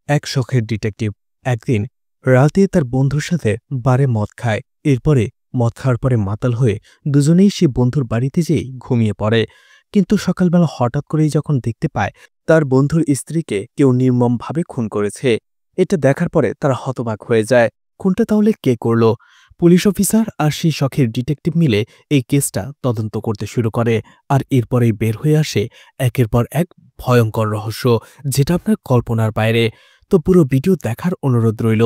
এক শখের ডিটেকটিভ একদিন রাতে তার বন্ধুর সাথে বারে মদ খায়। এরপরে মদ খাওয়ার পরে মাতাল হয়ে দুজনেই সে বন্ধুর বাড়িতে যেয়ে ঘুমিয়ে পড়ে। কিন্তু সকালবেলা হঠাৎ করেই যখন দেখতে পায় তার বন্ধুর স্ত্রীকে কেউ নির্মমভাবে খুন করেছে, এটা দেখার পরে তারা হতবাক হয়ে যায়। খুনটা তাহলে কে করল? পুলিশ অফিসার আর সেই শখের ডিটেকটিভ মিলে এই কেসটা তদন্ত করতে শুরু করে। আর এরপরেই বের হয়ে আসে একের পর এক ভয়ঙ্কর রহস্য, যেটা আপনার কল্পনার বাইরে। তো পুরো ভিডিও দেখার অনুরোধ রইল।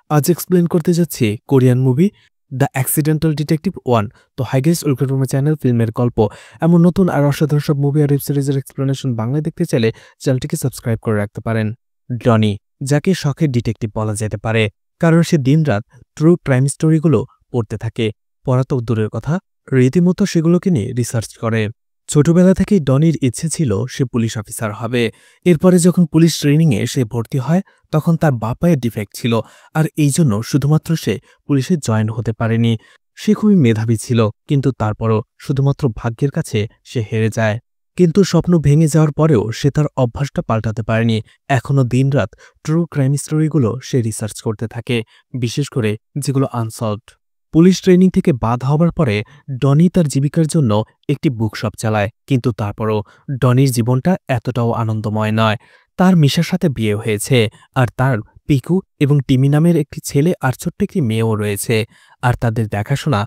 আজ এক্সপ্লেন করতে যাচ্ছি Korean movie the accidental detective 1। তো hi guys, welcome to my channel ফিল্মের গল্প। এমন নতুন আর অসাধারণ সব মুভি আর ওয়েব সিরিজের এক্সপ্লেনেশন বাংলায় দেখতে চাইলে চ্যানেলটিকে সাবস্ক্রাইব করে রাখতে পারেন। ডনি, যাকে শখের ডিটেকটিভ বলা যেতে পারে, কারণ সে দিনরাত ট্রু ক্রাইম স্টোরিগুলো পড়তে থাকে। পড়া তো দূরের কথা, রীতিমতো সেগুলোকে নিয়ে রিসার্চ করে। ছোটবেলা থেকেই ডনির ইচ্ছে ছিল সে পুলিশ অফিসার হবে। এরপরে যখন পুলিশ ট্রেনিংয়ে সে ভর্তি হয় তখন তার বাপায়ের ডিফেক্ট ছিল, আর এই জন্য শুধুমাত্র সে পুলিশে জয়েন হতে পারেনি। সে খুবই মেধাবী ছিল, কিন্তু তারপরও শুধুমাত্র ভাগ্যের কাছে সে হেরে যায়। কিন্তু স্বপ্ন ভেঙে যাওয়ার পরেও সে তার অভ্যাসটা পাল্টাতে পারেনি। এখনও দিনরাত ট্রু ক্রাইম স্টোরিগুলো সে রিসার্চ করতে থাকে, বিশেষ করে যেগুলো আনসলভড। পুলিশ ট্রেনিং থেকে বাদ হবার পরে ডনি তার জীবিকার জন্য একটি বুকশপ চালায়, কিন্তু তারপরও ডনির জীবনটা এতটাও আনন্দময় নয়। তার মিশার সাথে বিয়ে হয়েছে, আর তার পিকু এবং টিমি নামের একটি ছেলে আর ছোট্ট একটি মেয়েও রয়েছে। আর তাদের দেখাশোনা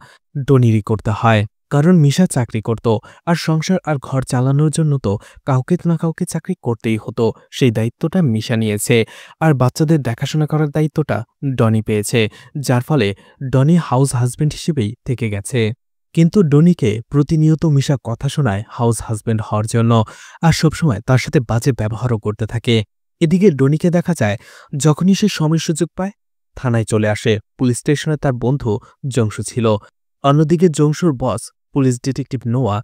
ডনিরই করতে হয়, কারণ মিশা চাকরি করত, আর সংসার আর ঘর চালানোর জন্য তো কাউকে না কাউকে চাকরি করতেই হতো। সেই দায়িত্বটা মিশা নিয়েছে, আর বাচ্চাদের দেখাশোনা করার দায়িত্বটা ডনি পেয়েছে, যার ফলে ডনি হাউস হাজব্যান্ড হিসেবেই থেকে গেছে। কিন্তু ডনিকে প্রতিনিয়ত মিশা কথা শোনায় হাউস হাজব্যান্ড হওয়ার জন্য, আর সবসময় তার সাথে বাজে ব্যবহারও করতে থাকে। এদিকে ডনিকে দেখা যায় যখনই সে সময় সুযোগ পায় থানায় চলে আসে। পুলিশ স্টেশনে তার বন্ধু জংশু ছিল। অন্যদিকে জংশুর বস পুলিশ ডিটেকটিভ নোয়া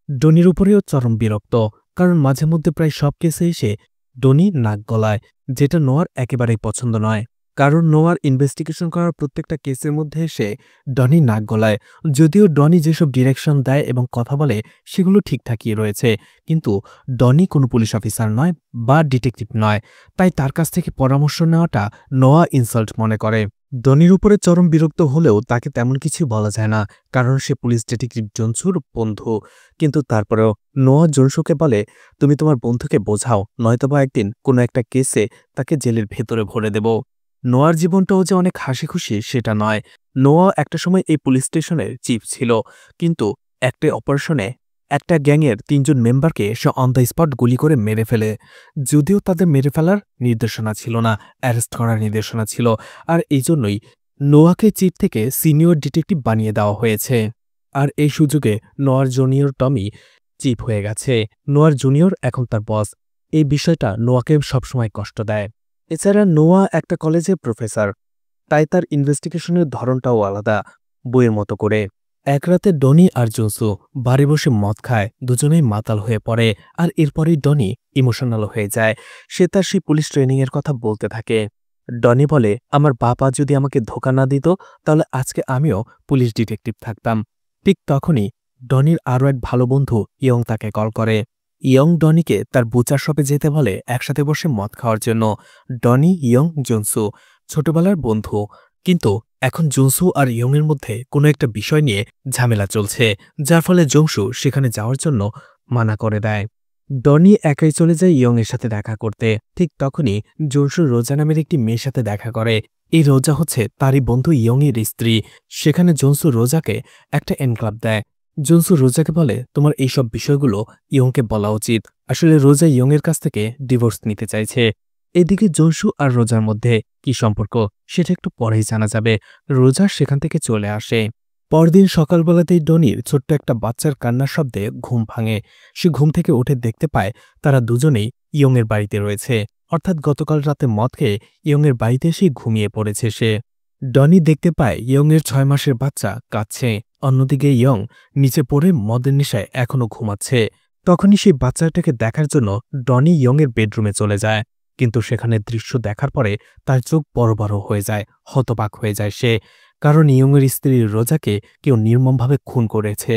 ডনির উপরেও চরম বিরক্ত, কারণ মাঝে মধ্যে প্রায় সব কেসে এসে ডনি নাক গলায়, যেটা নোয়ার একেবারেই পছন্দ নয়। কারণ নোয়ার ইনভেস্টিগেশন করার প্রত্যেকটা কেসের মধ্যে এসে ডনি নাক গলায়। যদিও ডনি যেসব ডিরেকশন দেয় এবং কথা বলে সেগুলো ঠিকঠাকই রয়েছে, কিন্তু ডনি কোনো পুলিশ অফিসার নয় বা ডিটেকটিভ নয়, তাই তার কাছ থেকে পরামর্শ নেওয়াটা নোয়া ইনসাল্ট মনে করে। ডনির উপরে চরম বিরক্ত হলেও তাকে তেমন কিছু বলা যায় না, কারণ সে পুলিশ ডিটেকটিভ জনসুর বন্ধু। কিন্তু তারপরেও নোয়া জনসুকে বলে, তুমি তোমার বন্ধুকে বোঝাও, নয়তোবা একদিন কোনো একটা কেসে তাকে জেলের ভেতরে ভরে দেব। নোয়ার জীবনটাও যে অনেক হাসি খুশি সেটা নয়। নোয়া একটা সময় এই পুলিশ স্টেশনের চিফ ছিল, কিন্তু একটা অপারেশনে একটা গ্যাংয়ের ৩ জন মেম্বারকে সে অন দ্য স্পট গুলি করে মেরে ফেলে। যদিও তাদের মেরে ফেলার নির্দেশনা ছিল না, অ্যারেস্ট করার নির্দেশনা ছিল, আর এই জন্যই নোয়াকে চিফ থেকে সিনিয়র ডিটেকটিভ বানিয়ে দেওয়া হয়েছে। আর এই সুযোগে নোয়ার জুনিয়র টমি চিফ হয়ে গেছে। নোয়ার জুনিয়র এখন তার বস। এই বিষয়টা নোয়াকে সবসময় কষ্ট দেয়। এছাড়া নোয়া একটা কলেজের প্রফেসর, তাই তার ইনভেস্টিগেশনের ধরনটাও আলাদা, বইয়ের মতো করে। এক রাতে ডনি আর জুনসু বাড়ি বসে মদ খায়, দুজনেই মাতাল হয়ে পড়ে। আর এরপরেই ডনি ইমোশনাল হয়ে যায়। সে তার সেই পুলিশ ট্রেনিংয়ের কথা বলতে থাকে। ডনি বলে, আমার বাবা যদি আমাকে ধোকা না দিত তাহলে আজকে আমিও পুলিশ ডিটেকটিভ থাকতাম। ঠিক তখনই ডনির আরও এক ভালো বন্ধু ইয়ং তাকে কল করে। ইয়ং ডনিকে তার বুচার শপে যেতে বলে একসাথে বসে মদ খাওয়ার জন্য। ডনি, ইয়ং, জুনসু ছোটবেলার বন্ধু, কিন্তু এখন জংশু আর ইয়ংয়ের মধ্যে কোনো একটা বিষয় নিয়ে ঝামেলা চলছে, যার ফলে জংশু সেখানে যাওয়ার জন্য মানা করে দেয়। ডনি একাই চলে যায় ইয়ংয়ের সাথে দেখা করতে। ঠিক তখনই জংশু রোজা নামের একটি মেয়ের সাথে দেখা করে। এই রোজা হচ্ছে তারই বন্ধু ইয়ংয়ের স্ত্রী। সেখানে জংশু রোজাকে একটা এনক্লাব দেয়। জংশু রোজাকে বলে, তোমার এইসব বিষয়গুলো ইয়ংকে বলা উচিত। আসলে রোজা ইয়ংয়ের কাছ থেকে ডিভোর্স নিতে চাইছে। এদিকে জংশু আর রোজার মধ্যে কি সম্পর্ক সেটা একটু পরেই জানা যাবে। রোজা সেখান থেকে চলে আসে। পরদিন সকালবেলাতেই ডনির ছোট্ট একটা বাচ্চার কান্নার শব্দে ঘুম ভাঙে। সে ঘুম থেকে উঠে দেখতে পায় তারা দুজনেই ইয়ংয়ের বাড়িতে রয়েছে, অর্থাৎ গতকাল রাতে মদ খেয়ে ইয়ংয়ের বাড়িতে এসেই ঘুমিয়ে পড়েছে সে। ডনি দেখতে পায় ইয়ংয়ের ৬ মাসের বাচ্চা কাঁদছে। অন্যদিকে ইয়ং নিচে পড়ে মদের নেশায় এখনও ঘুমাচ্ছে। তখনই সেই বাচ্চাটাকে দেখার জন্য ডনি ইয়ংয়ের বেডরুমে চলে যায়, কিন্তু সেখানে দৃশ্য দেখার পরে তার চোখ বড় বড় হয়ে যায়, হতবাক হয়ে যায় সে, কারণ ইয়ংয়ের স্ত্রী রোজাকে কেউ নির্মমভাবে খুন করেছে।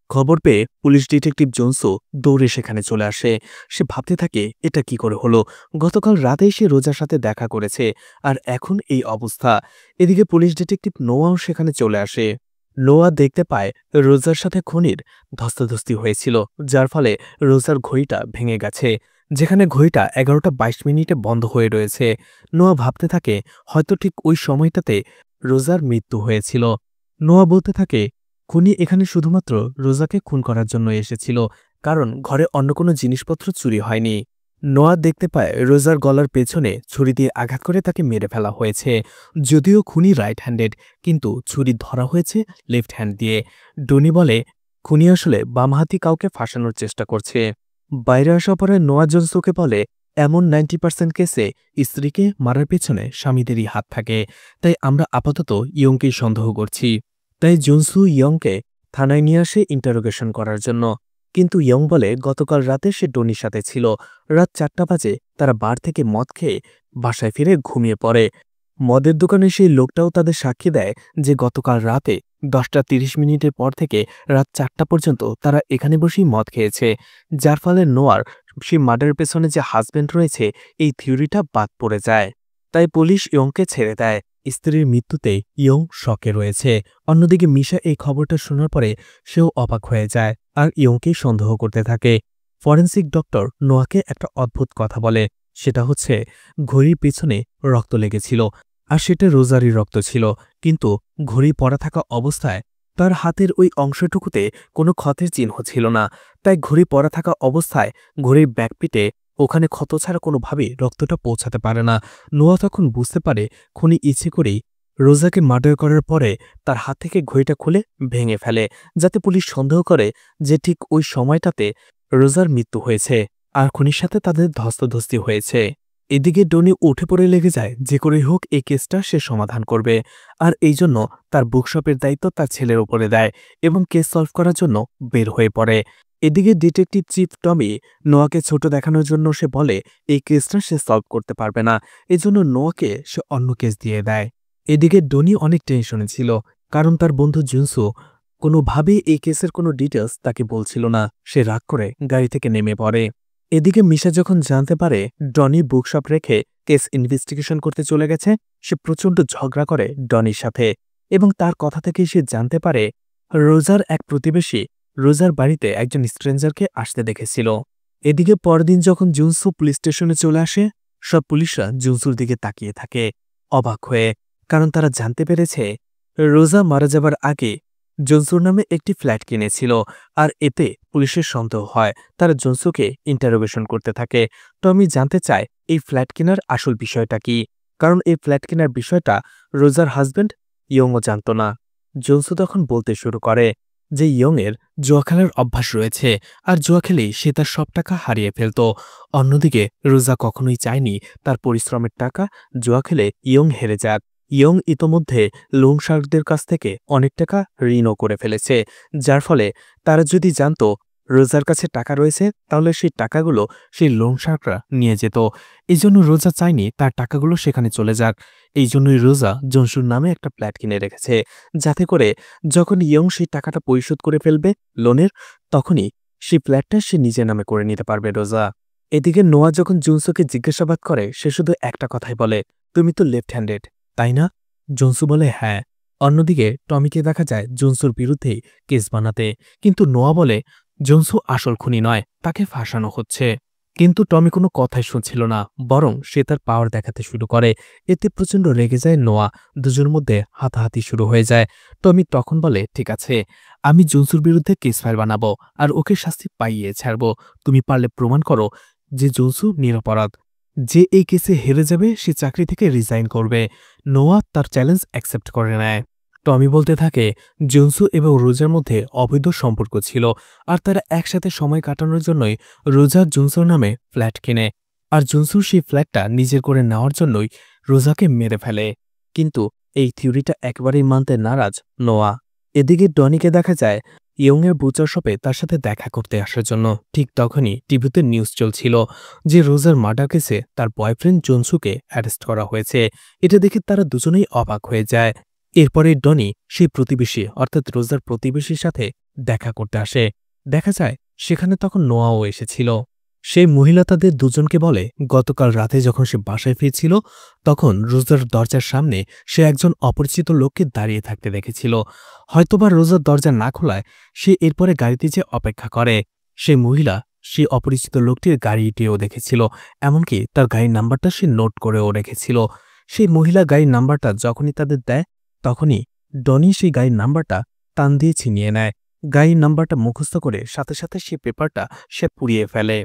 খবর পেয়ে পুলিশ ডিটেকটিভ জোনসও দৌড়ে সেখানে চলে আসে। সে ভাবতে থাকে এটা কি করে হলো, গতকাল রাতেই সে রোজার সাথে দেখা করেছে আর এখন এই অবস্থা। এদিকে পুলিশ ডিটেকটিভ নোয়াও সেখানে চলে আসে। নোয়া দেখতে পায় রোজার সাথে খুনির ধস্তাধস্তি হয়েছিল, যার ফলে রোজার ঘড়িটা ভেঙে গেছে, যেখানে ঘড়িটা 11:22 বন্ধ হয়ে রয়েছে। নোয়া ভাবতে থাকে হয়তো ঠিক ওই সময়টাতে রোজার মৃত্যু হয়েছিল। নোয়া বলতে থাকে খুনি এখানে শুধুমাত্র রোজাকে খুন করার জন্য এসেছিল, কারণ ঘরে অন্য কোনো জিনিসপত্র চুরি হয়নি। নোয়া দেখতে পায় রোজার গলার পেছনে ছুরি দিয়ে আঘাত করে তাকে মেরে ফেলা হয়েছে। যদিও খুনি রাইট হ্যান্ডেড, কিন্তু ছুরি ধরা হয়েছে লেফট হ্যান্ড দিয়ে। ডনি বলে খুনি আসলে বামহাতি কাউকে ফাঁসানোর চেষ্টা করছে। বাইরে আসার পরে নোয়া জোনসোকে বলে এমন 90% কেসে স্ত্রীকে মারার পেছনে স্বামীদেরই হাত থাকে, তাই আমরা আপাতত ইয়ংকেই সন্দেহ করছি। তাই জোনসু ইয়ংকে থানায় নিয়ে আসে ইন্টারোগেশন করার জন্য। কিন্তু ইয়ং বলে গতকাল রাতে সে ডনির সাথে ছিল। রাত 4টা বাজে তারা বার থেকে মদ খেয়ে বাসায় ফিরে ঘুমিয়ে পড়ে। মদের দোকানে সেই লোকটাও তাদের সাক্ষী দেয় যে গতকাল রাতে 10:30 পর থেকে রাত 4টা পর্যন্ত তারা এখানে বসেই মদ খেয়েছে, যার ফলে নোয়ার সেই মার্ডারের পেছনে যে হাজব্যান্ড রয়েছে এই থিওরিটা বাদ পড়ে যায়। তাই পুলিশ ইয়ংকে ছেড়ে দেয়। স্ত্রীর মৃত্যুতে ইয়ং শকে রয়েছে। অন্যদিকে মিশা এই খবরটা শোনার পরে সেও অবাক হয়ে যায় আর ইয়ংকেই সন্দেহ করতে থাকে। ফরেন্সিক ডক্টর নোয়াকে একটা অদ্ভুত কথা বলে, সেটা হচ্ছে ঘড়ির পেছনে রক্ত লেগেছিল আর সেটা রোজারই রক্ত ছিল, কিন্তু ঘড়ি পরা থাকা অবস্থায় তার হাতের ওই অংশটুকুতে কোনো ক্ষতের চিহ্ন ছিল না। তাই ঘড়ি পরা থাকা অবস্থায় ঘড়ির ব্যাকপিটে ওখানে ক্ষত ছাড়া কোনোভাবেই রক্তটা পৌঁছাতে পারে না। নোয়া তখন বুঝতে পারে খুনি ইচ্ছে করেই রোজাকে মার্ডার করার পরে তার হাত থেকে ঘড়িটা খুলে ভেঙে ফেলে, যাতে পুলিশ সন্দেহ করে যে ঠিক ওই সময়টাতে রোজার মৃত্যু হয়েছে আর খুনির সাথে তাদের ধস্তাধস্তি হয়েছে। এদিকে ডনি উঠে পড়ে লেগে যায় যে করেই হোক এই কেসটা সে সমাধান করবে, আর এই জন্য তার বুকশপের দায়িত্ব তার ছেলের উপরে দেয় এবং কেস সলভ করার জন্য বের হয়ে পড়ে। এদিকে ডিটেকটিভ চিফ টমি নোয়াকে ছোট দেখানোর জন্য সে বলে এই কেসটা সে সলভ করতে পারবে না, এজন্য নোয়াকে সে অন্য কেস দিয়ে দেয়। এদিকে ডনি অনেক টেনশনে ছিল, কারণ তার বন্ধু জুনসু কোনোভাবেই এই কেসের কোনো ডিটেলস তাকে বলছিল না। সে রাগ করে গাড়ি থেকে নেমে পড়ে। এদিকে মিশা যখন জানতে পারে ডনি বুকশপ রেখে কেস ইনভেস্টিগেশন করতে চলে গেছে, সে প্রচণ্ড ঝগড়া করে ডনির সাথে এবং তার কথা থেকে সে জানতে পারে রোজার এক প্রতিবেশী রোজার বাড়িতে একজন স্ট্রেঞ্জারকে আসতে দেখেছিল। এদিকে পরদিন যখন জুনসু পুলিশ স্টেশনে চলে আসে, সব পুলিশরা জুনসুর দিকে তাকিয়ে থাকে অবাক হয়ে, কারণ তারা জানতে পেরেছে রোজা মারা যাবার আগে জনসুর নামে একটি ফ্ল্যাট কিনেছিল, আর এতে পুলিশের সন্দেহ হয়। তারা জনসুকে ইন্টারোগেশন করতে থাকে। টমি জানতে চায় এই ফ্ল্যাট কেনার আসল বিষয়টা কি, কারণ এই ফ্ল্যাট কেনার বিষয়টা রোজার হাজব্যান্ড ইয়ংও জানত না। জনসু তখন বলতে শুরু করে যে ইয়ংয়ের জুয়া খেলার অভ্যাস রয়েছে আর জুয়া খেলেই সে তার সব টাকা হারিয়ে ফেলত। অন্যদিকে রোজা কখনোই চায়নি তার পরিশ্রমের টাকা জুয়া খেলে ইয়ং হেরে যাক। ইয়ং ইতোমধ্যে লোন শার্কদের কাছ থেকে অনেক টাকা ঋণও করে ফেলেছে, যার ফলে তারা যদি জানত রোজার কাছে টাকা রয়েছে তাহলে সেই টাকাগুলো সেই লোন শার্করা নিয়ে যেত। এই জন্য রোজা চায়নি তার টাকাগুলো সেখানে চলে যাক। এই জন্যই রোজা জনসুর নামে একটা ফ্ল্যাট কিনে রেখেছে, যাতে করে যখন ইয়ং সেই টাকাটা পরিশোধ করে ফেলবে লোনের, তখনই সেই ফ্ল্যাটটা সে নিজের নামে করে নিতে পারবে রোজা। এদিকে নোয়া যখন জুনসুকে জিজ্ঞাসাবাদ করে সে শুধু একটা কথাই বলে, তুমি তো লেফট হ্যান্ডেড তাই না? জনসু বলে হ্যাঁ। অন্যদিকে টমিকে দেখা যায় জনসুর বিরুদ্ধেই কেস বানাতে, কিন্তু নোয়া বলে জনসু আসল খুনি নয়, তাকে ফাঁসানো হচ্ছে। কিন্তু টমি কোনো কথাই শুনছিল না, বরং সে তার পাওয়ার দেখাতে শুরু করে। এতে প্রচণ্ড রেগে যায় নোয়া, দুজনের মধ্যে হাতাহাতি শুরু হয়ে যায়। টমি তখন বলে ঠিক আছে, আমি জনসুর বিরুদ্ধে কেস ফাইল বানাবো আর ওকে শাস্তি পাইয়ে ছাড়বো। তুমি পারলে প্রমাণ করো যে জনসু নিরপরাধ। যে এই কেসে হেরে যাবে সে চাকরি থেকে রিজাইন করবে। নোয়া তার চ্যালেঞ্জ অ্যাকসেপ্ট করে নেয়। টমি বলতে থাকে জনসু এবং রোজার মধ্যে অবৈধ সম্পর্ক ছিল আর তারা একসাথে সময় কাটানোর জন্যই রোজা জুনসুর নামে ফ্ল্যাট কিনে, আর জুনসুর সেই ফ্ল্যাটটা নিজের করে নেওয়ার জন্যই রোজাকে মেরে ফেলে। কিন্তু এই থিওরিটা একেবারেই মানতে নারাজ নোয়া। এদিকে ডনিকে দেখা যায় ইয়ংয়ের বুচার শপে তার সাথে দেখা করতে আসার জন্য। ঠিক তখনই টিভিতে নিউজ চলছিল যে রোজার মার্ডার কেসে তার বয়ফ্রেন্ড জনসুকে অ্যারেস্ট করা হয়েছে। এটা দেখে তারা দুজনেই অবাক হয়ে যায়। এরপরে ডনি সেই প্রতিবেশী অর্থাৎ রোজার প্রতিবেশীর সাথে দেখা করতে আসে। দেখা যায় সেখানে তখন নোয়াও এসেছিল। সেই মহিলা তাদের দুজনকে বলে গতকাল রাতে যখন সে বাসায় ফিরছিল তখন রোজার দরজার সামনে সে একজন অপরিচিত লোককে দাঁড়িয়ে থাকতে দেখেছিল। হয়তোবা রোজার দরজা না খোলায় সে এরপরে গাড়িতে যে অপেক্ষা করে। সেই মহিলা সেই অপরিচিত লোকটির গাড়িটিও দেখেছিল, এমনকি তার গাড়ির নাম্বারটা সে নোট করেও রেখেছিল। সেই মহিলা গাড়ির নাম্বারটা যখনই তাদের দেয় তখনই ডনি সেই গাড়ির নাম্বারটা টান দিয়ে ছিনিয়ে নেয়। গাড়ির নাম্বারটা মুখস্থ করে সাথে সাথে সেই পেপারটা সে পুড়িয়ে ফেলে।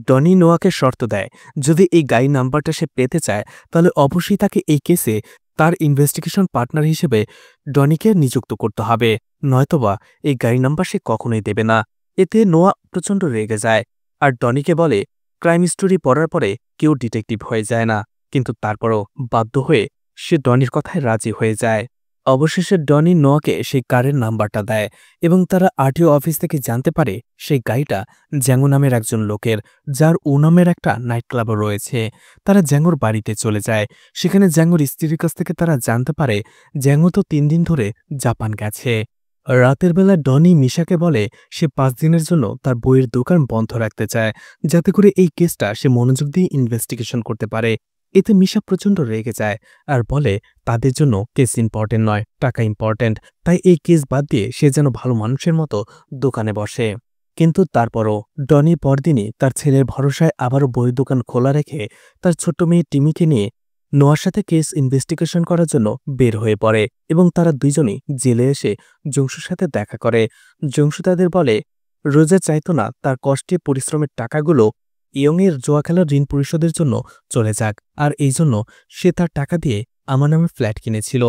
ডনি নোয়াকে শর্ত দেয়, যদি এই গাড়ির নাম্বারটা সে পেতে চায় তাহলে অবশ্যই তাকে এই কেসে তার ইনভেস্টিগেশন পার্টনার হিসেবে ডনিকে নিযুক্ত করতে হবে, নয়তোবা এই গাড়ি নাম্বার সে কখনোই দেবে না। এতে নোয়া প্রচণ্ড রেগে যায় আর ডনিকে বলে ক্রাইম স্টোরি পড়ার পরে কেউ ডিটেকটিভ হয়ে যায় না, কিন্তু তারপরও বাধ্য হয়ে সে ডনির কথায় রাজি হয়ে যায়। অবশেষে ডনি নোয়াকে সেই কারের নাম্বারটা দেয় এবং তারা আরটিও অফিস থেকে জানতে পারে সেই গাড়িটা জ্যাঙ্গো নামের একজন লোকের, যার ও নামের একটা নাইট ক্লাবও রয়েছে। তারা জ্যাঙ্গোর বাড়িতে চলে যায়। সেখানে জ্যাঙ্গোর স্ত্রীর কাছ থেকে তারা জানতে পারে জ্যাঙ্গো তো 3 দিন ধরে জাপান গেছে। রাতের বেলা ডনি মিশাকে বলে সে 5 দিনের জন্য তার বইয়ের দোকান বন্ধ রাখতে চায়, যাতে করে এই কেসটা সে মনোযোগ দিয়ে ইনভেস্টিগেশন করতে পারে। এতে মিশা প্রচণ্ড রেগে যায় আর বলে তাদের জন্য কেস ইম্পর্টেন্ট নয়, টাকা ইম্পর্টেন্ট, তাই এই কেস বাদ দিয়ে সে যেন ভালো মানুষের মতো দোকানে বসে। কিন্তু তারপরও ডনি পরদিনই তার ছেলের ভরসায় আবারও বইয়ের দোকান খোলা রেখে তার ছোট্ট মেয়ে টিমিকে নিয়ে নোয়ার সাথে কেস ইনভেস্টিগেশন করার জন্য বের হয়ে পড়ে এবং তারা দুইজনই জেলে এসে জংশুর সাথে দেখা করে। জংশু তাদের বলে রোজা চাইতো না তার কষ্টে পরিশ্রমের টাকাগুলো ইয়ংয়ের জুয়া খেলার ঋণ পরিশোধের জন্য চলে যাক, আর এই জন্য সে তার টাকা দিয়ে আমার নামে ফ্ল্যাট কিনেছিল।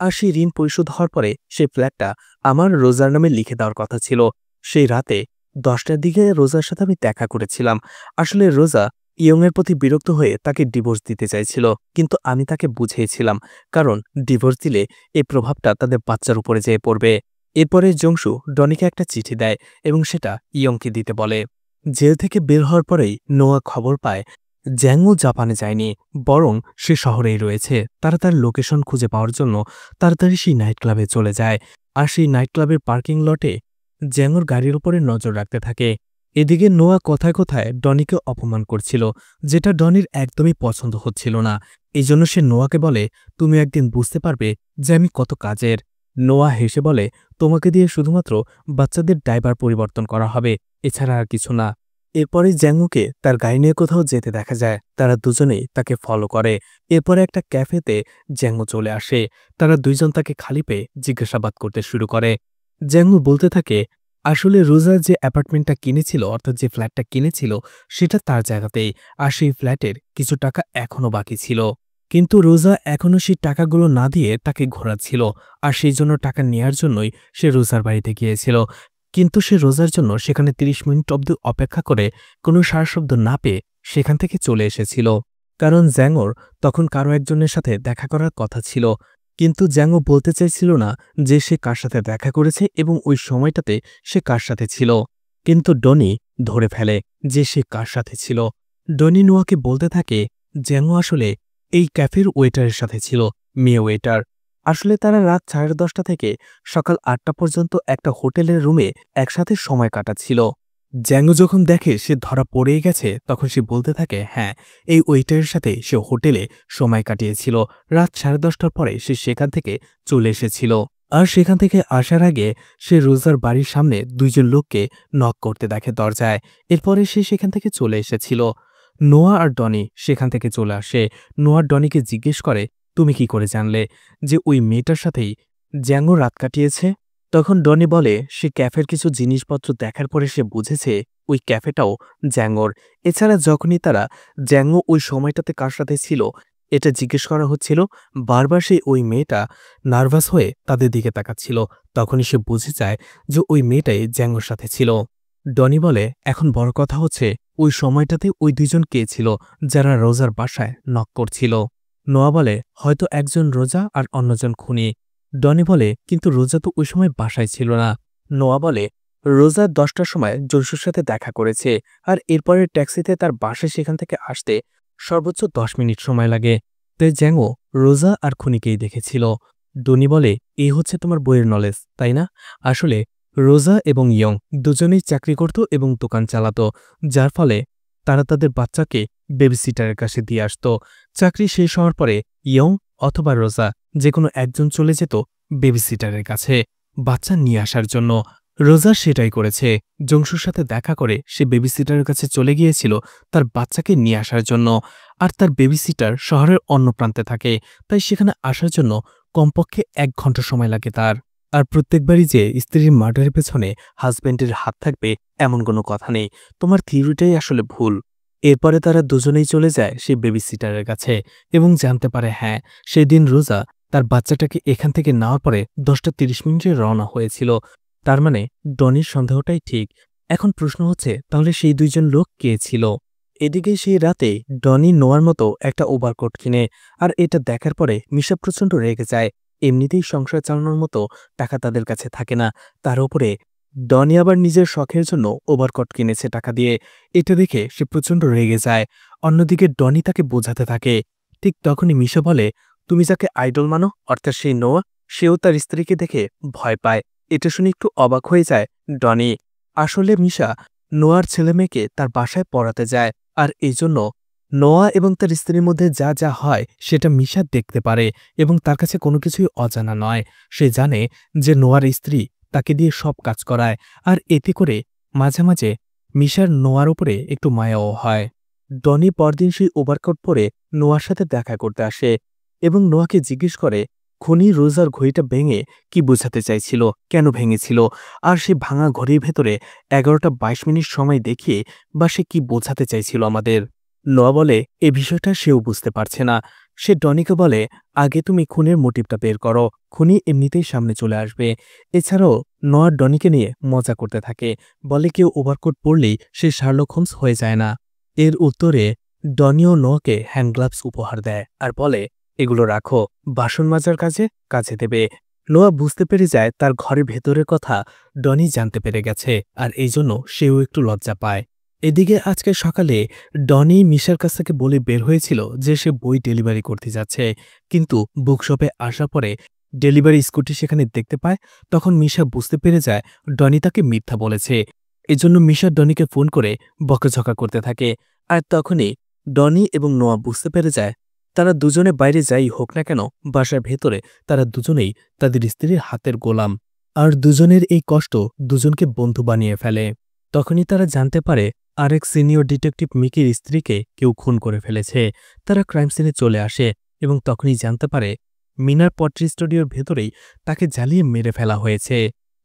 আর সেই ঋণ পরিশোধ হওয়ার পরে সেই ফ্ল্যাটটা আমার রোজার নামে লিখে দেওয়ার কথা ছিল। সেই রাতে 10টার দিকে রোজার সাথে আমি দেখা করেছিলাম। আসলে রোজা ইয়ংয়ের প্রতি বিরক্ত হয়ে তাকে ডিভোর্স দিতে চাইছিল, কিন্তু আমি তাকে বুঝিয়েছিলাম, কারণ ডিভোর্স দিলে এই প্রভাবটা তাদের বাচ্চার উপরে যেয়ে পড়বে। এরপরে জংশু ডনিকে একটা চিঠি দেয় এবং সেটা ইয়ংকে দিতে বলে। জেল থেকে বের হওয়ার পরেই নোয়া খবর পায় জ্যাঙ্গো জাপানে যায়নি, বরং সে শহরেই রয়েছে। তারা তার লোকেশন খুঁজে পাওয়ার জন্য তাড়াতাড়ি সেই নাইট ক্লাবে চলে যায় আর সেই নাইট ক্লাবের পার্কিং লটে জ্যাঙ্গোর গাড়ির উপরে নজর রাখতে থাকে। এদিকে নোয়া কথায় কথায় ডনিকে অপমান করছিল, যেটা ডনির একদমই পছন্দ হচ্ছিল না। এই জন্য সে নোয়াকে বলে তুমি একদিন বুঝতে পারবে যে আমি কত কাজের। নোয়া হেসে বলে তোমাকে দিয়ে শুধুমাত্র বাচ্চাদের ডাইপার পরিবর্তন করা হবে, এছাড়া আর কিছু না। এরপরে জ্যাঙ্গুকে তার গাড়ি নিয়ে কোথাও যেতে দেখা যায়। তারা দুজনেই তাকে ফলো করে। এরপরে একটা ক্যাফেতে জ্যাঙ্গু চলে আসে। তারা দুইজন তাকে খালি পেয়ে জিজ্ঞাসাবাদ করতে শুরু করে। জ্যাঙ্গু বলতে থাকে আসলে রোজা যে অ্যাপার্টমেন্টটা কিনেছিল, অর্থাৎ যে ফ্ল্যাটটা কিনেছিল সেটা তার জায়গাতেই, আর সেই ফ্ল্যাটের কিছু টাকা এখনও বাকি ছিল। কিন্তু রোজা এখনও সেই টাকাগুলো না দিয়ে তাকে ঘোরাচ্ছিল, আর সেই জন্য টাকা নেয়ার জন্যই সে রোজার বাড়িতে গিয়েছিল। কিন্তু সে রোজার জন্য সেখানে 30 মিনিট অবধি অপেক্ষা করে কোনো সাড়াশব্দ না পেয়ে সেখান থেকে চলে এসেছিল। কারণ জ্যাঙ্গোর তখন কারো একজনের সাথে দেখা করার কথা ছিল, কিন্তু জ্যাঙ্গো বলতে চাইছিল না যে সে কার সাথে দেখা করেছে এবং ওই সময়টাতে সে কার সাথে ছিল। কিন্তু ডনি ধরে ফেলে যে সে কার সাথে ছিল। ডনি নোয়াকে বলতে থাকে জ্যাঙ্গো আসলে এই ক্যাফের ওয়েটারের সাথে ছিল, মেয়ে ওয়েটার। আসলে তারা রাত 10:30 থেকে সকাল 8টা পর্যন্ত একটা হোটেলের রুমে একসাথে সময় কাটাচ্ছিল। জ্যাঙ্গো যখন দেখে সে ধরা পড়েই গেছে তখন সে বলতে থাকে হ্যাঁ, এই ওয়েটারের সাথে সে হোটেলে সময় কাটিয়েছিল। রাত 10:30টার পরে সে সেখান থেকে চলে এসেছিল। আর সেখান থেকে আসার আগে সে রোজার বাড়ির সামনে দুইজন লোককে নক করতে দেখে দরজায়। এরপরে সে সেখান থেকে চলে এসেছিল। নোয়া আর ডনি সেখান থেকে চলে আসে। নোয়া ডনিকে জিজ্ঞেস করে তুমি কি করে জানলে যে ওই মেয়েটার সাথেই জ্যাঙ্গো রাত কাটিয়েছে? তখন ডনি বলে সে ক্যাফের কিছু জিনিসপত্র দেখার পরে সে বুঝেছে ওই ক্যাফেটাও জ্যাঙ্গোর। এছাড়া যখনই তারা জ্যাঙ্গো ওই সময়টাতে কার সাথে ছিল এটা জিজ্ঞেস করা হচ্ছিল, বারবার সেই ওই মেয়েটা নার্ভাস হয়ে তাদের দিকে তাকাচ্ছিল। তখনই সে বুঝে যায় যে ওই মেয়েটাই জ্যাঙ্গোর সাথে ছিল। ডনি বলে এখন বড় কথা হচ্ছে ওই সময়টাতে ওই দুইজন কে ছিল যারা রোজার বাসায় নক করছিল? নোয়া বলে হয়তো একজন রোজা আর অন্যজন খুনি। ডনি বলে কিন্তু রোজা তো ওই সময় বাসায় ছিল না। নোয়া বলে রোজা 10টার সময় জংশুর সাথে দেখা করেছে, আর এরপরে ট্যাক্সিতে তার বাসায় সেখান থেকে আসতে সর্বোচ্চ 10 মিনিট সময় লাগে। তাই জ্যাঙ্গো রোজা আর খুনিকেই দেখেছিল। ডনি বলে, এই হচ্ছে তোমার বইয়ের নলেজ, তাই না? আসলে রোজা এবং ইয়ং দুজনেই চাকরি করত এবং দোকান চালাতো, যার ফলে তারা তাদের বাচ্চাকে বেবিসিটারের কাছে দিয়ে আসত। চাকরি শেষ হওয়ার পরে ইয়ং অথবা রোজা যে কোনো একজন চলে যেত বেবিসিটারের কাছে বাচ্চা নিয়ে আসার জন্য। রোজা সেটাই করেছে। জংশুর সাথে দেখা করে সে বেবিসিটারের কাছে চলে গিয়েছিল তার বাচ্চাকে নিয়ে আসার জন্য। আর তার বেবিসিটার শহরের অন্য প্রান্তে থাকে, তাই সেখানে আসার জন্য কমপক্ষে 1 ঘন্টা সময় লাগে তার। আর প্রত্যেকবারই যে স্ত্রীর মার্ডারের পেছনে হাজব্যান্ডের হাত থাকবে এমন কোনো কথা নেই। তোমার থিওরিটাই আসলে ভুল। এরপরে তারা দুজনেই চলে যায় সেই বেবিসিটারের কাছে এবং জানতে পারে হ্যাঁ, সেদিন রোজা তার বাচ্চাটাকে এখান থেকে নেওয়ার পরে 10:30 রওনা হয়েছিল। তার মানে ডনির সন্দেহটাই ঠিক। এখন প্রশ্ন হচ্ছে, তাহলে সেই 2 জন লোক কে ছিল? এদিকে সেই রাতে ডনি নোয়ার মতো একটা ওভারকোট কিনে, আর এটা দেখার পরে মিশা প্রচণ্ড রেগে যায়। এমনিতেই সংসার চালানোর মতো টাকা তাদের কাছে থাকে না, তার উপরে ডনি আবার নিজের শখের জন্য ওভারকোট কিনেছে টাকা দিয়ে। এটা দেখে সে প্রচণ্ড রেগে যায়। অন্যদিকে ডনি তাকে বোঝাতে থাকে। ঠিক তখনই মিশা বলে, তুমি যাকে আইডল মানো অর্থাৎ সেই নোয়া, সেও তার স্ত্রীকে দেখে ভয় পায়। এটা শুনে একটু অবাক হয়ে যায় ডনি। আসলে মিশা নোয়ার ছেলেমেয়েকে তার বাসায় পড়াতে যায়, আর এই জন্য নোয়া এবং তার স্ত্রীর মধ্যে যা যা হয় সেটা মিশা দেখতে পারে এবং তার কাছে কোনো কিছুই অজানা নয়। সে জানে যে নোয়ার স্ত্রী তাকে দিয়ে সব কাজ করায়, আর এতে করে মাঝে মাঝে মিশার নোয়ার উপরে একটু মায়াও হয়। ডনি পরদিন সেই ওভারকোট পরে নোয়ার সাথে দেখা করতে আসে এবং নোয়াকে জিজ্ঞেস করে খুনি রোজার ঘড়িটা ভেঙে কি বোঝাতে চাইছিল, কেন ভেঙেছিল, আর সে ভাঙা ঘড়ির ভেতরে 11:22 সময় দেখিয়ে বা সে কি বোঝাতে চাইছিল আমাদের। নোয়া বলে এ বিষয়টা সেও বুঝতে পারছে না। সে ডনিকে বলে, আগে তুমি খুনের মোটিভটা বের করো, খুনি এমনিতেই সামনে চলে আসবে। এছাড়াও নোয়া ডনিকে নিয়ে মজা করতে থাকে, বলে কেউ ওভারকোট পরলেই সে শার্লক হোমস হয়ে যায় না। এর উত্তরে ডনিও নোয়াকে হ্যান্ড গ্লাভস উপহার দেয় আর বলে, এগুলো রাখো, বাসন মাজার কাজে কাজে দেবে। নোয়া বুঝতে পেরে যায় তার ঘরের ভেতরের কথা ডনি জানতে পেরে গেছে, আর এই জন্য সেও একটু লজ্জা পায়। এদিকে আজকে সকালে ডনি মিশার কাছ থেকে বলে বের হয়েছিল যে সে বই ডেলিভারি করতে যাচ্ছে, কিন্তু বুকশপে আসার পরে ডেলিভারি স্কুটি সেখানে দেখতে পায়। তখন মিশা বুঝতে পেরে যায় ডনি তাকে মিথ্যা বলেছে। এজন্য মিশা ডনিকে ফোন করে বকাঝকা করতে থাকে। আর তখনই ডনি এবং নোয়া বুঝতে পেরে যায় তারা দুজনে বাইরে যাই হোক না কেন, বাসার ভেতরে তারা দুজনেই তাদের স্ত্রীর হাতের গোলাম, আর দুজনের এই কষ্ট দুজনকে বন্ধু বানিয়ে ফেলে। তখনই তারা জানতে পারে আরেক সিনিয়র ডিটেকটিভ মিকির স্ত্রীকে কেউ খুন করে ফেলেছে। তারা ক্রাইম সিনে চলে আসে এবং তখনই জানতে পারে মিনার পট্রি স্টুডিওর ভেতরেই তাকে জ্বালিয়ে মেরে ফেলা হয়েছে।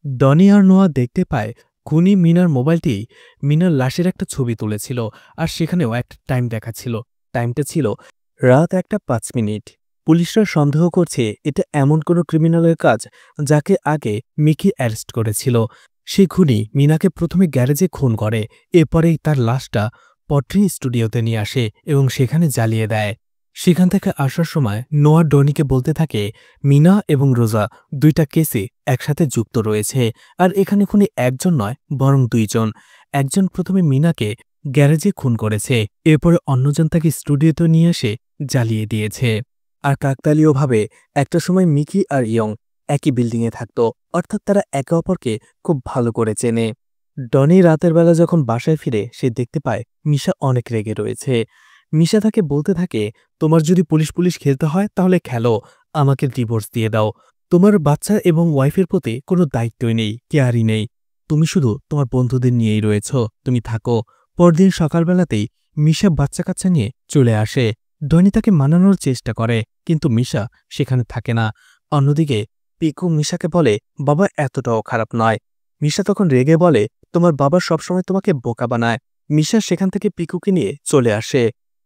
ডনি আর নোয়া দেখতে পায় খুনি মিনার মোবাইলটি মিনার লাশের একটা ছবি তুলেছিল, আর সেখানেও একটা টাইম দেখাচ্ছিল। টাইমটা ছিল রাত 1:05। পুলিশরা সন্দেহ করছে এটা এমন কোনো ক্রিমিনালের কাজ যাকে আগে মিকি অ্যারেস্ট করেছিল। সেই খুনি মিনাকে প্রথমে গ্যারেজে খুন করে, এরপরেই তার লাশটা পট্রি স্টুডিওতে নিয়ে আসে এবং সেখানে জ্বালিয়ে দেয়। সেখান থেকে আসার সময় নোয়া ডনিকে বলতে থাকে মিনা এবং রোজা 2টা কেসে একসাথে যুক্ত রয়েছে, আর এখানে খুনি একজন নয় বরং 2 জন। একজন প্রথমে মিনাকে গ্যারেজে খুন করেছে, এরপরে অন্যজন তাকে স্টুডিওতে নিয়ে এসে জ্বালিয়ে দিয়েছে। আর কাকতালীয়ভাবে একটা সময় মিকি আর ইয়ং একই বিল্ডিংয়ে থাকত, অর্থাৎ তারা একে অপরকে খুব ভালো করে চেনে। ডনি রাতের বেলা যখন বাসায় ফিরে সে দেখতে পায় মিশা অনেক রেগে রয়েছে। মিশা তাকে বলতে থাকে, তোমার যদি পুলিশ পুলিশ খেলতে হয় তাহলে খেলো, আমাকে ডিভোর্স দিয়ে দাও। তোমার বাচ্চা এবং ওয়াইফের প্রতি কোনো দায়িত্বই নেই, কেয়ারই নেই। তুমি শুধু তোমার বন্ধুদের নিয়েই রয়েছ, তুমি থাকো। পরদিন সকালবেলাতেই মিশা বাচ্চা কাচ্চা নিয়ে চলে আসে। ডনি তাকে মানানোর চেষ্টা করে, কিন্তু মিশা সেখানে থাকে না। অন্যদিকে পিকু মিশাকে বলে, বাবা এতটাও খারাপ নয়। মিশা তখন রেগে বলে, তোমার বাবা সবসময় তোমাকে বোকা বানায়। মিশা সেখান থেকে পিকুকে নিয়ে চলে আসে।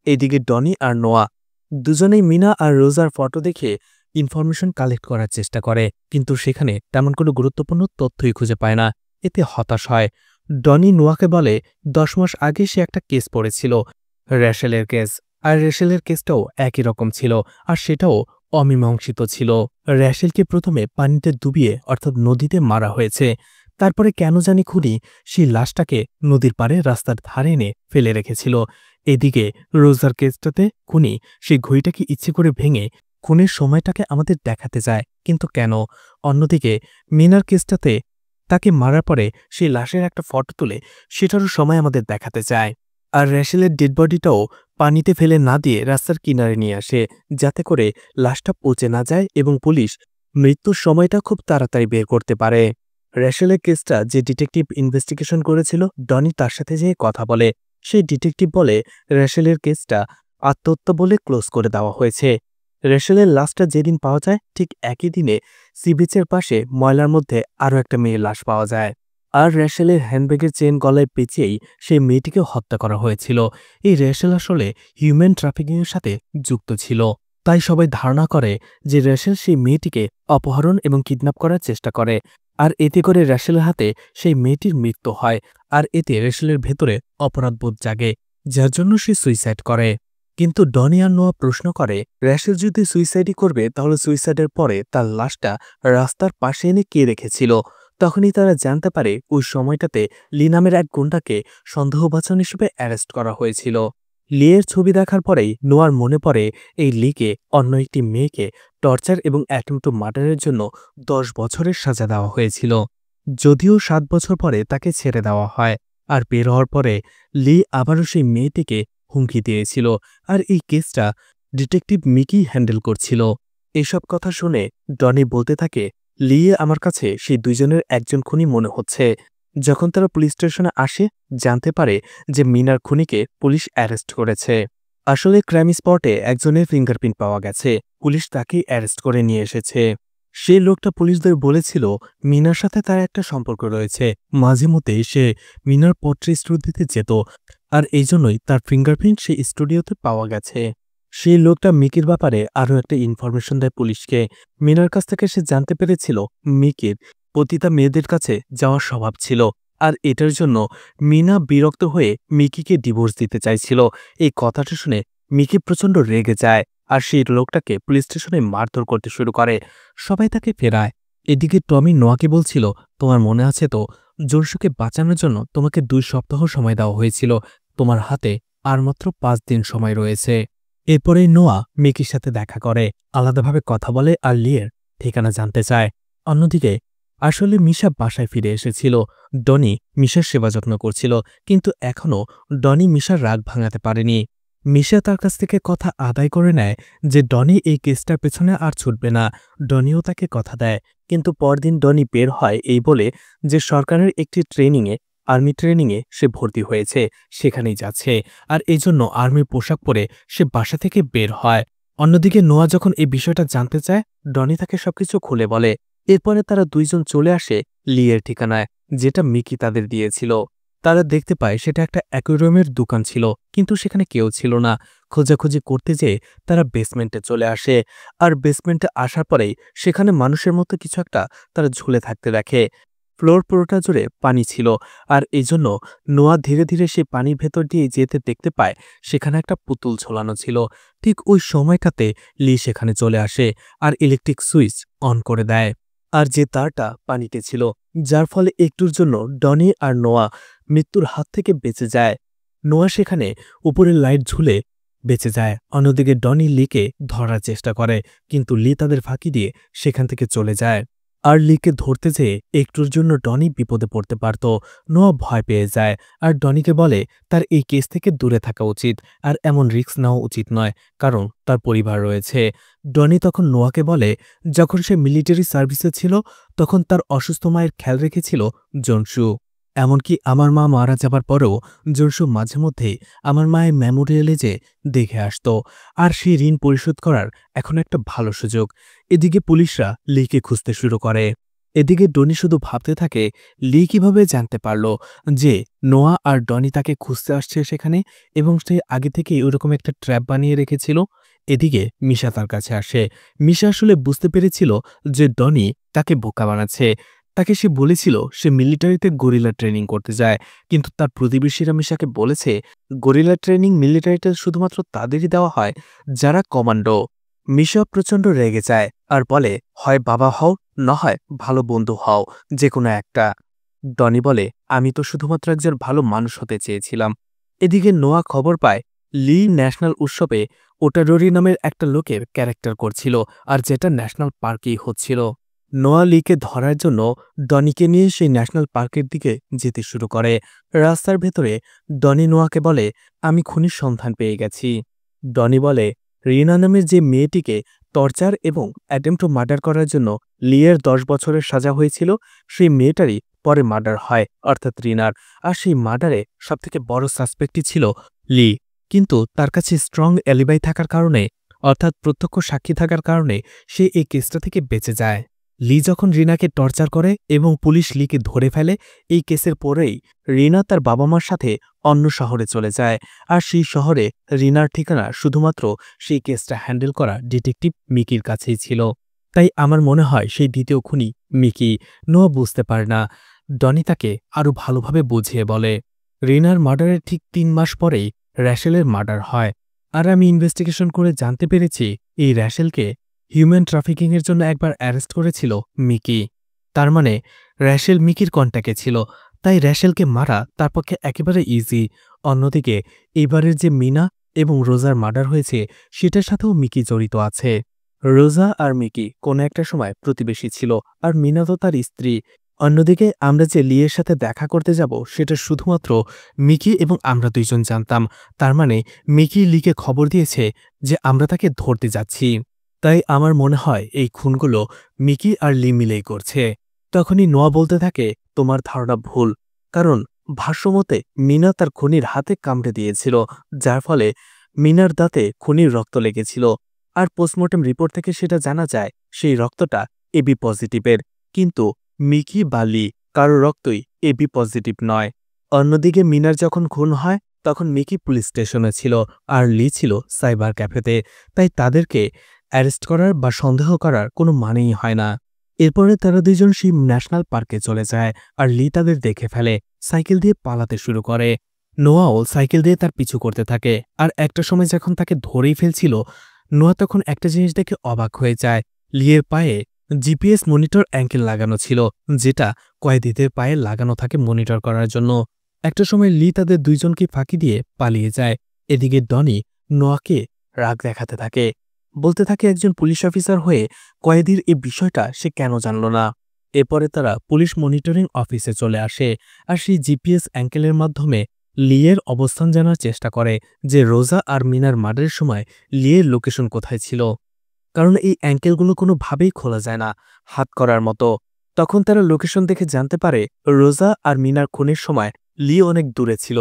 এদিকে ডনি আর নোয়া দুজনেই মিনা আর রোজার ফটো দেখে ইনফরমেশন কালেক্ট করার চেষ্টা করে, কিন্তু সেখানে তেমন কোনো গুরুত্বপূর্ণ তথ্যই খুঁজে পায় না। এতে হতাশ হয়। ডনি নোয়াকে বলে 10 মাস আগে সে একটা কেস পড়েছিল, র্যাশেলের কেস, আর র্যাশেলের কেসটাও একই রকম ছিল, আর সেটাও অমীমাংসিত ছিল। র্যাশেলকে প্রথমে পানিতে ডুবিয়ে অর্থাৎ নদীতে মারা হয়েছে, তারপরে কেন জানি খুনি সেই লাশটাকে নদীর পাড়ে রাস্তার ধারে এনে ফেলে রেখেছিল। এদিকে রোজার কেসটাতে খুনি সেই ঘড়িটাকে ইচ্ছে করে ভেঙে খুনের সময়টাকে আমাদের দেখাতে যায়, কিন্তু কেন? অন্যদিকে মিনার কেসটাতে তাকে মারার পরে সেই লাশের একটা ফটো তুলে সেটারও সময় আমাদের দেখাতে চায়। আর র্যাশেলের ডেড বডিটাও পানিতে ফেলে না দিয়ে রাস্তার কিনারে নিয়ে আসে, যাতে করে লাশটা পচে না যায় এবং পুলিশ মৃত্যুর সময়টা খুব তাড়াতাড়ি বের করতে পারে। র্যাশেলের কেসটা যে ডিটেকটিভ ইনভেস্টিগেশন করেছিল, ডনি তার সাথে যেয়ে কথা বলে। সেই ডিটেকটিভ বলে র্যাশেলের কেসটা আত্মহত্যা বলে ক্লোজ করে দেওয়া হয়েছে। র্যাশেলের লাশটা যেদিন পাওয়া যায় ঠিক একই দিনে সি বিচের পাশে ময়লার মধ্যে আরও একটা মেয়ের লাশ পাওয়া যায়। আর র্যাশেলের হ্যান্ডব্যাগের চেন গলায় পেঁচিয়েই সেই মেয়েটিকে হত্যা করা হয়েছিল। এই র্যাশেল আসলে হিউম্যান ট্রাফিকিংয়ের সাথে যুক্ত ছিল। তাই সবাই ধারণা করে যে র্যাশেল সেই মেয়েটিকে অপহরণ এবং কিডন্যাপ করার চেষ্টা করে, আর এতে করে র্যাশেলের হাতে সেই মেয়েটির মৃত্যু হয়। আর এতে র্যাশেলের ভেতরে অপরাধবোধ জাগে, যার জন্য সে সুইসাইড করে। কিন্তু ডনি আর নোয়া প্রশ্ন করে, র্যাশেল যদি সুইসাইডই করবে তাহলে সুইসাইডের পরে তার লাশটা রাস্তার পাশে এনে কে রেখেছিল? তখনই তারা জানতে পারে ওই সময়টাতে লি নামের এক গুন্ডাকে সন্দেহভাজন হিসেবে অ্যারেস্ট করা হয়েছিল। লিয়ের ছবি দেখার পরেই নোয়ার মনে পড়ে এই লিকে অন্য একটি মেয়েকে টর্চার এবং অ্যাটেম্প টু মার্ডারের জন্য 10 বছরের সাজা দেওয়া হয়েছিল। যদিও 7 বছর পরে তাকে ছেড়ে দেওয়া হয়। আর বের হওয়ার পরে লি আবারও সেই মেয়েটিকে হুমকি দিয়েছিল, আর এই কেসটা ডিটেকটিভ মিকি হ্যান্ডেল করছিল। এসব কথা শুনে ডনি বলতে থাকে, লিয়ে আমার কাছে সেই দুইজনের একজন খুনি মনে হচ্ছে। যখন তারা পুলিশ স্টেশনে আসে, জানতে পারে যে মিনার খুনিকে পুলিশ অ্যারেস্ট করেছে। আসলে ক্রাইম স্পটে একজনের ফিঙ্গারপ্রিন্ট পাওয়া গেছে, পুলিশ তাকেই অ্যারেস্ট করে নিয়ে এসেছে। সেই লোকটা পুলিশদের বলেছিল মিনার সাথে তার একটা সম্পর্ক রয়েছে, মাঝে মধ্যে সে মিনার পোট্রি স্টুডিওতে যেত, আর এই জন্যই তার ফিঙ্গারপ্রিন্ট সেই স্টুডিওতে পাওয়া গেছে। সেই লোকটা মিকির ব্যাপারে আরও একটা ইনফরমেশন দেয় পুলিশকে। মিনার কাছ থেকে সে জানতে পেরেছিল মিকির পতিতা মেয়েদের কাছে যাওয়ার স্বভাব ছিল, আর এটার জন্য মিনা বিরক্ত হয়ে মিকিকে ডিভোর্স দিতে চাইছিল। এই কথাটা শুনে মিকি প্রচণ্ড রেগে যায়, আর সেই লোকটাকে পুলিশ স্টেশনে মারধর করতে শুরু করে। সবাই তাকে ফেরায়। এদিকে টমি নোয়াকে বলছিল, তোমার মনে আছে তো, জোনসুকে বাঁচানোর জন্য তোমাকে 2 সপ্তাহ সময় দেওয়া হয়েছিল, তোমার হাতে আর মাত্র 5 দিন সময় রয়েছে। এরপরেই নোয়া মিকির সাথে দেখা করে, আলাদাভাবে কথা বলে আর লিয়ের ঠিকানা জানতে চায়। অন্যদিকে আসলে মিশা বাসায় ফিরে এসেছিল। ডনি মিশার সেবা যত্ন করছিল, কিন্তু এখনও ডনি মিশার রাগ ভাঙাতে পারেনি। মিশা তার কাছ থেকে কথা আদায় করে নেয় যে ডনি এই কেসটার পেছনে আর ছুটবে না। ডনিও তাকে কথা দেয়, কিন্তু পরদিন ডনি বের হয় এই বলে যে সরকারের একটি আর্মি ট্রেনিংয়ে সে ভর্তি হয়েছে, সেখানেই যাচ্ছে। আর এই জন্য আর্মির পোশাক পরে সে বাসা থেকে বের হয়। অন্যদিকে নোয়া যখন এই বিষয়টা জানতে চায়, ডনি তাকে সবকিছু খুলে বলে। এরপরে তারা দুইজন চলে আসে লিয়ের ঠিকানায়, যেটা মিকি তাদের দিয়েছিল। তারা দেখতে পায় সেটা একটা অ্যাকোয়ারিয়ামের দোকান ছিল, কিন্তু সেখানে কেউ ছিল না। খোঁজাখুঁজি করতে যেয়ে তারা বেসমেন্টে চলে আসে, আর বেসমেন্টে আসার পরেই সেখানে মানুষের মতো কিছু একটা তারা ঝুলে থাকতে দেখে। ফ্লোর পুরোটা জুড়ে পানি ছিল, আর এই জন্য নোয়া ধীরে ধীরে সেই পানির ভেতর দিয়ে যেতে দেখতে পায় সেখানে একটা পুতুল ঝোলানো ছিল। ঠিক ওই সময়টাতে লি সেখানে চলে আসে আর ইলেকট্রিক সুইচ অন করে দেয়, আর যে তারটা পানিতে ছিল, যার ফলে একটুর জন্য ডনি আর নোয়া মৃত্যুর হাত থেকে বেঁচে যায়। নোয়া সেখানে উপরের লাইট ঝুলে বেঁচে যায়। অন্যদিকে ডনি লিকে ধরার চেষ্টা করে, কিন্তু লি তাদের ফাঁকি দিয়ে সেখান থেকে চলে যায়। আর লিকে ধরতে যেয়ে একটুর জন্য ডনি বিপদে পড়তে পারত। নোয়া ভয় পেয়ে যায় আর ডনিকে বলে তার এই কেস থেকে দূরে থাকা উচিত, আর এমন রিস্ক নেওয়া উচিত নয়, কারণ তার পরিবার রয়েছে। ডনি তখন নোয়াকে বলে, যখন সে মিলিটারি সার্ভিসে ছিল তখন তার অসুস্থ মায়ের খেয়াল রেখেছিল জনসু। এমনকি আমার মা মারা যাবার পরেও জনসু মাঝে মধ্যেই আমার মায়ের মেমোরিয়ালে যে দেখে আসত, আর সেই ঋণ পরিশোধ করার এখন একটা ভালো সুযোগ। এদিকে পুলিশরা লিকে খুঁজতে শুরু করে। এদিকে ডনি শুধু ভাবতে থাকে লি কিভাবে জানতে পারল যে নোয়া আর ডনি তাকে খুঁজতে আসছে সেখানে, এবং সে আগে থেকেই ওরকম একটা ট্র্যাপ বানিয়ে রেখেছিল। এদিকে মিশা তার কাছে আসে। মিশা আসলে বুঝতে পেরেছিল যে ডনি তাকে বোকা বানাচ্ছে। তাকে সে বলেছিল সে মিলিটারিতে গরিলা ট্রেনিং করতে যায়, কিন্তু তার প্রতিবেশীরা মিশাকে বলেছে গরিলা ট্রেনিং মিলিটারিতে শুধুমাত্র তাদেরই দেওয়া হয় যারা কমান্ডো। মিশা প্রচণ্ড রেগে যায় আর বলে, হয় বাবা হও, না হয় ভালো বন্ধু হও, যে কোনো একটা। ডনি বলে, আমি তো শুধুমাত্র একজন ভালো মানুষ হতে চেয়েছিলাম। এদিকে নোয়া খবর পায় লি ন্যাশনাল উৎসবে ওটা রোরি নামের একটা লোকের ক্যারেক্টার করছিল, আর যেটা ন্যাশনাল পার্কেই হচ্ছিল। নোয়া লিকে ধরার জন্য ডনিকে নিয়ে সেই ন্যাশনাল পার্কের দিকে যেতে শুরু করে। রাস্তার ভেতরে ডনি নোয়াকে বলে, আমি খুনির সন্ধান পেয়ে গেছি। ডনি বলে, রিনা নামের যে মেয়েটিকে টর্চার এবং অ্যাটেম্প্ট টু মার্ডার করার জন্য লিয়ের 10 বছরের সাজা হয়েছিল, সেই মেয়েটারই পরে মার্ডার হয়, অর্থাৎ রিনার। আর সেই মার্ডারে সবথেকে বড় সাসপেক্টই ছিল লি। কিন্তু তার কাছে স্ট্রং এলিবাই থাকার কারণে, অর্থাৎ প্রত্যক্ষ সাক্ষী থাকার কারণে, সে এই কেসটা থেকে বেঁচে যায়। লি যখন রিনাকে টর্চার করে এবং পুলিশ লিকে ধরে ফেলে, এই কেসের পরেই রিনা তার বাবা মার সাথে অন্য শহরে চলে যায়। আর সেই শহরে রিনার ঠিকানা শুধুমাত্র সেই কেসটা হ্যান্ডেল করা ডিটেকটিভ মিকির কাছেই ছিল। তাই আমার মনে হয় সেই দ্বিতীয় খুনি মিকি। নোয়া বুঝতে পারে না। ডনি তাকে আরও ভালোভাবে বুঝিয়ে বলে। রিনার মার্ডারের ঠিক 3 মাস পরেই র্যাশেলের মার্ডার হয়। আর আমি ইনভেস্টিগেশন করে জানতে পেরেছি এই র্যাশেলকে হিউম্যান ট্রাফিকিংয়ের জন্য একবার অ্যারেস্ট করেছিল মিকি। তার মানে র্যাশেল মিকির কন্ট্যাক্টে ছিল, তাই র্যাশেলকে মারা তার পক্ষে একেবারে ইজি। অন্যদিকে এবারের যে মিনা এবং রোজার মার্ডার হয়েছে, সেটার সাথেও মিকি জড়িত আছে। রোজা আর মিকি কোনো একটা সময় প্রতিবেশী ছিল, আর মিনা তো তার স্ত্রী। অন্যদিকে আমরা যে লিয়ের সাথে দেখা করতে যাব, সেটা শুধুমাত্র মিকি এবং আমরা দুইজন জানতাম। তার মানে মিকি লিকে খবর দিয়েছে যে আমরা তাকে ধরতে যাচ্ছি। তাই আমার মনে হয় এই খুনগুলো মিকি আর লি মিলেই করছে। তখনই নোয়া বলতে থাকে, তোমার ধারণা ভুল, কারণ ভাষ্যমতে মিনা তার খুনির হাতে কামড়ে দিয়েছিল, যার ফলে মিনার দাঁতে খুনির রক্ত লেগেছিল। আর পোস্টমর্টেম রিপোর্ট থেকে সেটা জানা যায় সেই রক্তটা এবি পজিটিভের, কিন্তু মিকি বা লি কারো রক্তই এবি পজিটিভ নয়। অন্যদিকে মিনার যখন খুন হয় তখন মিকি পুলিশ স্টেশনে ছিল, আর লি ছিল সাইবার ক্যাফেতে। তাই তাদেরকে অ্যারেস্ট করার বা সন্দেহ করার কোনো মানেই হয় না। এরপরে তারা দুইজন সেই ন্যাশনাল পার্কে চলে যায়, আর লি তাদের দেখে ফেলে, সাইকেল দিয়ে পালাতে শুরু করে। নোয়াও সাইকেল দিয়ে তার পিছু করতে থাকে। আর একটা সময় যখন তাকে ধরেই ফেলছিল, নোয়া তখন একটা জিনিস দেখে অবাক হয়ে যায়। লিয়ের পায়ে জিপিএস মনিটর অ্যাঙ্কেল লাগানো ছিল, যেটা কয়েদিদের পায়ে লাগানো থাকে মনিটর করার জন্য। একটা সময় লি তাদের দুইজনকে ফাঁকি দিয়ে পালিয়ে যায়। এদিকে ডনি নোয়াকে রাগ দেখাতে থাকে, বলতে থাকে একজন পুলিশ অফিসার হয়ে কয়েদির এই বিষয়টা সে কেন জানল না। এরপরে তারা পুলিশ মনিটরিং অফিসে চলে আসে, আর সেই জিপিএস অ্যাঙ্কেলের মাধ্যমে লিয়ের অবস্থান জানার চেষ্টা করে যে রোজা আর মিনার মার্ডারের সময় লিয়ের লোকেশন কোথায় ছিল। কারণ এই অ্যাঙ্কেলগুলো কোনোভাবেই খোলা যায় না, হাত করার মতো। তখন তারা লোকেশন দেখে জানতে পারে রোজা আর মিনার খুনের সময় লি অনেক দূরে ছিল,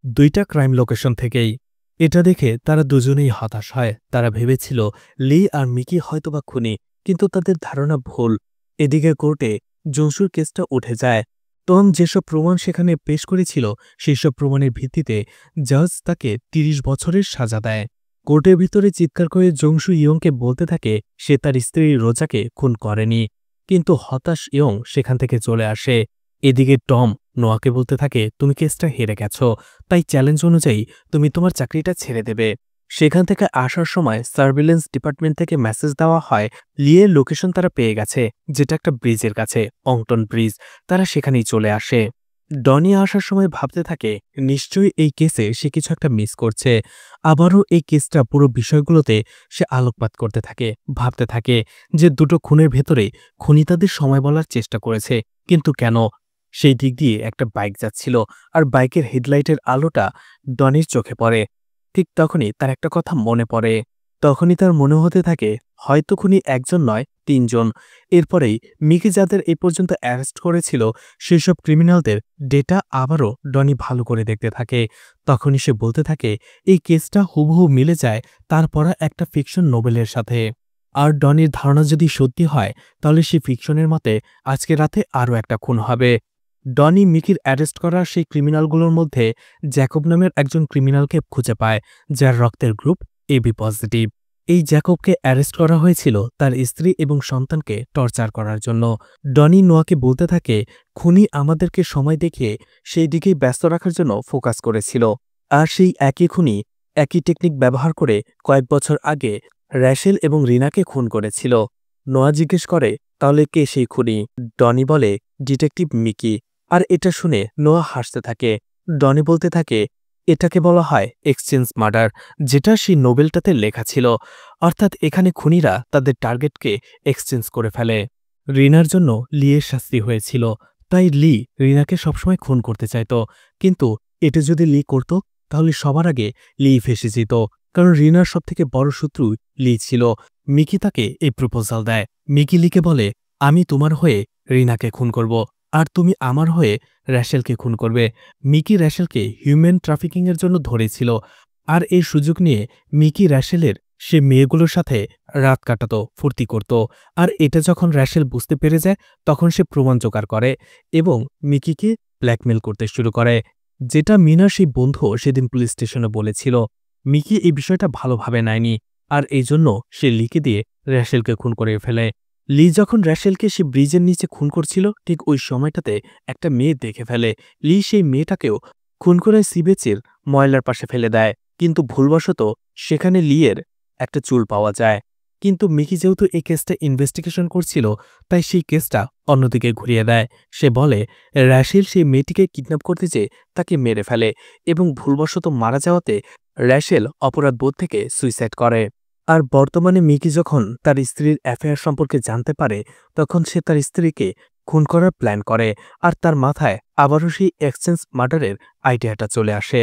দুইটা ক্রাইম লোকেশন থেকেই। এটা দেখে তারা দুজনেই হতাশ হয়। তারা ভেবেছিল লি আর মিকি হয়তোবা খুনি, কিন্তু তাদের ধারণা ভুল। এদিকে কোর্টে জংশুর কেসটা উঠে যায়। টম যেসব প্রমাণ সেখানে পেশ করেছিল, সেই সব প্রমাণের ভিত্তিতে জাজ তাকে 30 বছরের সাজা দেয়। কোর্টের ভিতরে চিৎকার করে জংশু ইয়ংকে বলতে থাকে সে তার স্ত্রী রোজাকে খুন করেনি, কিন্তু হতাশ ইয়ং সেখান থেকে চলে আসে। এদিকে টম নোয়াকে বলতে থাকে, তুমি কেসটা হেরে গেছ, তাই চ্যালেঞ্জ অনুযায়ী তুমি তোমার চাকরিটা ছেড়ে দেবে। সেখান থেকে আসার সময় সার্ভিলেন্স ডিপার্টমেন্ট থেকে মেসেজ দেওয়া হয় লিয়ের লোকেশন তারা পেয়ে গেছে, যেটা একটা ব্রিজের কাছে, অংটন ব্রিজ। তারা সেখানেই চলে আসে। ডনি আসার সময় ভাবতে থাকে নিশ্চয়ই এই কেসে সে কিছু একটা মিস করছে। আবারও এই কেসটা পুরো বিষয়গুলোতে সে আলোকপাত করতে থাকে, ভাবতে থাকে যে দুটো খুনের ভেতরে খুনি তাদের সময় বলার চেষ্টা করেছে, কিন্তু কেন। সেই দিক দিয়ে একটা বাইক যাচ্ছিল, আর বাইকের হেডলাইটের আলোটা ডনির চোখে পড়ে। ঠিক তখনই তার একটা কথা মনে পড়ে। তখনই তার মনে হতে থাকে হয়তো খুনি একজন নয়, 3 জন। এরপরেই মিকি যাদের এই পর্যন্ত অ্যারেস্ট করেছিল সেসব ক্রিমিনালদের ডেটা আবারও ডনি ভালো করে দেখতে থাকে। তখনই সে বলতে থাকে এই কেসটা হুবহু মিলে যায় তার পড়া একটা ফিকশন নোবেলের সাথে। আর ডনির ধারণা যদি সত্যি হয়, তাহলে সেই ফিকশনের মতে আজকে রাতে আরও একটা খুন হবে। ডনি মিকির অ্যারেস্ট করা সেই ক্রিমিনালগুলোর মধ্যে জ্যাকব নামের একজন ক্রিমিনালকে খুঁজে পায়, যার রক্তের গ্রুপ এবি পজিটিভ। এই জ্যাকবকে অ্যারেস্ট করা হয়েছিল তার স্ত্রী এবং সন্তানকে টর্চার করার জন্য। ডনি নোয়াকে বলতে থাকে খুনি আমাদেরকে সময় দেখিয়ে সেই দিকেই ব্যস্ত রাখার জন্য ফোকাস করেছিল, আর সেই একই খুনি একই টেকনিক ব্যবহার করে কয়েক বছর আগে র্যাশেল এবং রিনাকে খুন করেছিল। নোয়া জিজ্ঞেস করে তাহলে কে সেই খুনি? ডনি বলে ডিটেকটিভ মিকি। আর এটা শুনে নোয়া হাসতে থাকে। ডনি বলতে থাকে এটাকে বলা হয় এক্সচেঞ্জ মার্ডার, যেটা সেই নোবেলটাতে লেখা ছিল। অর্থাৎ এখানে খুনিরা তাদের টার্গেটকে এক্সচেঞ্জ করে ফেলে। রিনার জন্য লিয়ের শাস্তি হয়েছিল, তাই লি রিনাকে সবসময় খুন করতে চাইত। কিন্তু এটা যদি লি করত তাহলে সবার আগে লি ফেসে যেত, কারণ রিনার সবথেকে বড় শত্রু লি ছিল। মিকি তাকে এই প্রপোজাল দেয়। মিকি লিকে বলে, আমি তোমার হয়ে রিনাকে খুন করব, আর তুমি আমার হয়ে র্যাশেলকে খুন করবে। মিকি র্যাশেলকে হিউম্যান ট্রাফিকিংয়ের জন্য ধরেছিল, আর এই সুযোগ নিয়ে মিকি র্যাশেলের সে মেয়েগুলোর সাথে রাত কাটাতো, ফুর্তি করত। আর এটা যখন র্যাশেল বুঝতে পেরে যায়, তখন সে প্রমাণ জোগাড় করে এবং মিকিকে ব্ল্যাকমেল করতে শুরু করে, যেটা মিনার সেই বন্ধু সেদিন পুলিশ স্টেশনে বলেছিল। মিকি এই বিষয়টা ভালোভাবে নেয়নি, আর এই জন্য সে লিকে দিয়ে র্যাশেলকে খুন করে ফেলে। লি যখন র্যাশেলকে সে ব্রিজের নিচে খুন করছিল, ঠিক ওই সময়টাতে একটা মেয়ে দেখে ফেলে। লি সেই মেয়েটাকেও খুন করে সিবেচের ময়লার পাশে ফেলে দেয়, কিন্তু ভুলবশত সেখানে লিয়ের একটা চুল পাওয়া যায়। কিন্তু মিকি যেহেতু এই কেসটা ইনভেস্টিগেশন করছিল, তাই সেই কেসটা অন্যদিকে ঘুরিয়ে দেয়। সে বলে র্যাশেল সেই মেয়েটিকে কিডন্যাপ করতে চেয়ে তাকে মেরে ফেলে, এবং ভুলবশত মারা যাওয়াতে র্যাশেল অপরাধবোধ থেকে সুইসাইড করে। আর বর্তমানে মিকি যখন তার স্ত্রীর অ্যাফেয়ার সম্পর্কে জানতে পারে, তখন সে তার স্ত্রীকে খুন করার প্ল্যান করে, আর তার মাথায় আবারও সেই এক্সচেঞ্জ মার্ডারের আইডিয়াটা চলে আসে।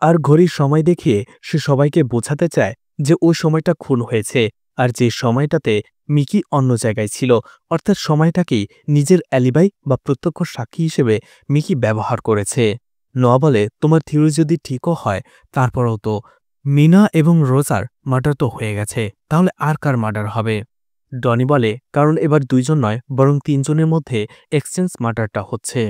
আর ঘড়ির সময় দেখিয়ে সে সবাইকে বোঝাতে চায় যে ওই সময়টা খুন হয়েছে, আর যে সময়টাতে মিকি অন্য জায়গায় ছিল, অর্থাৎ সময়টাকেই নিজের অ্যালিবাই বা প্রত্যক্ষ সাক্ষী হিসেবে মিকি ব্যবহার করেছে। নোয়া বলে, তোমার থিওরি যদি ঠিকও হয়, তারপরও তো মিনা এবং রোজার মার্ডার তো হয়ে গেছে, তাহলে আর কার মার্ডার হবে? ডনি বলে, কারণ এবার দুইজন নয়, বরং তিনজনের মধ্যে এক্সচেঞ্জ মার্ডারটা হচ্ছে।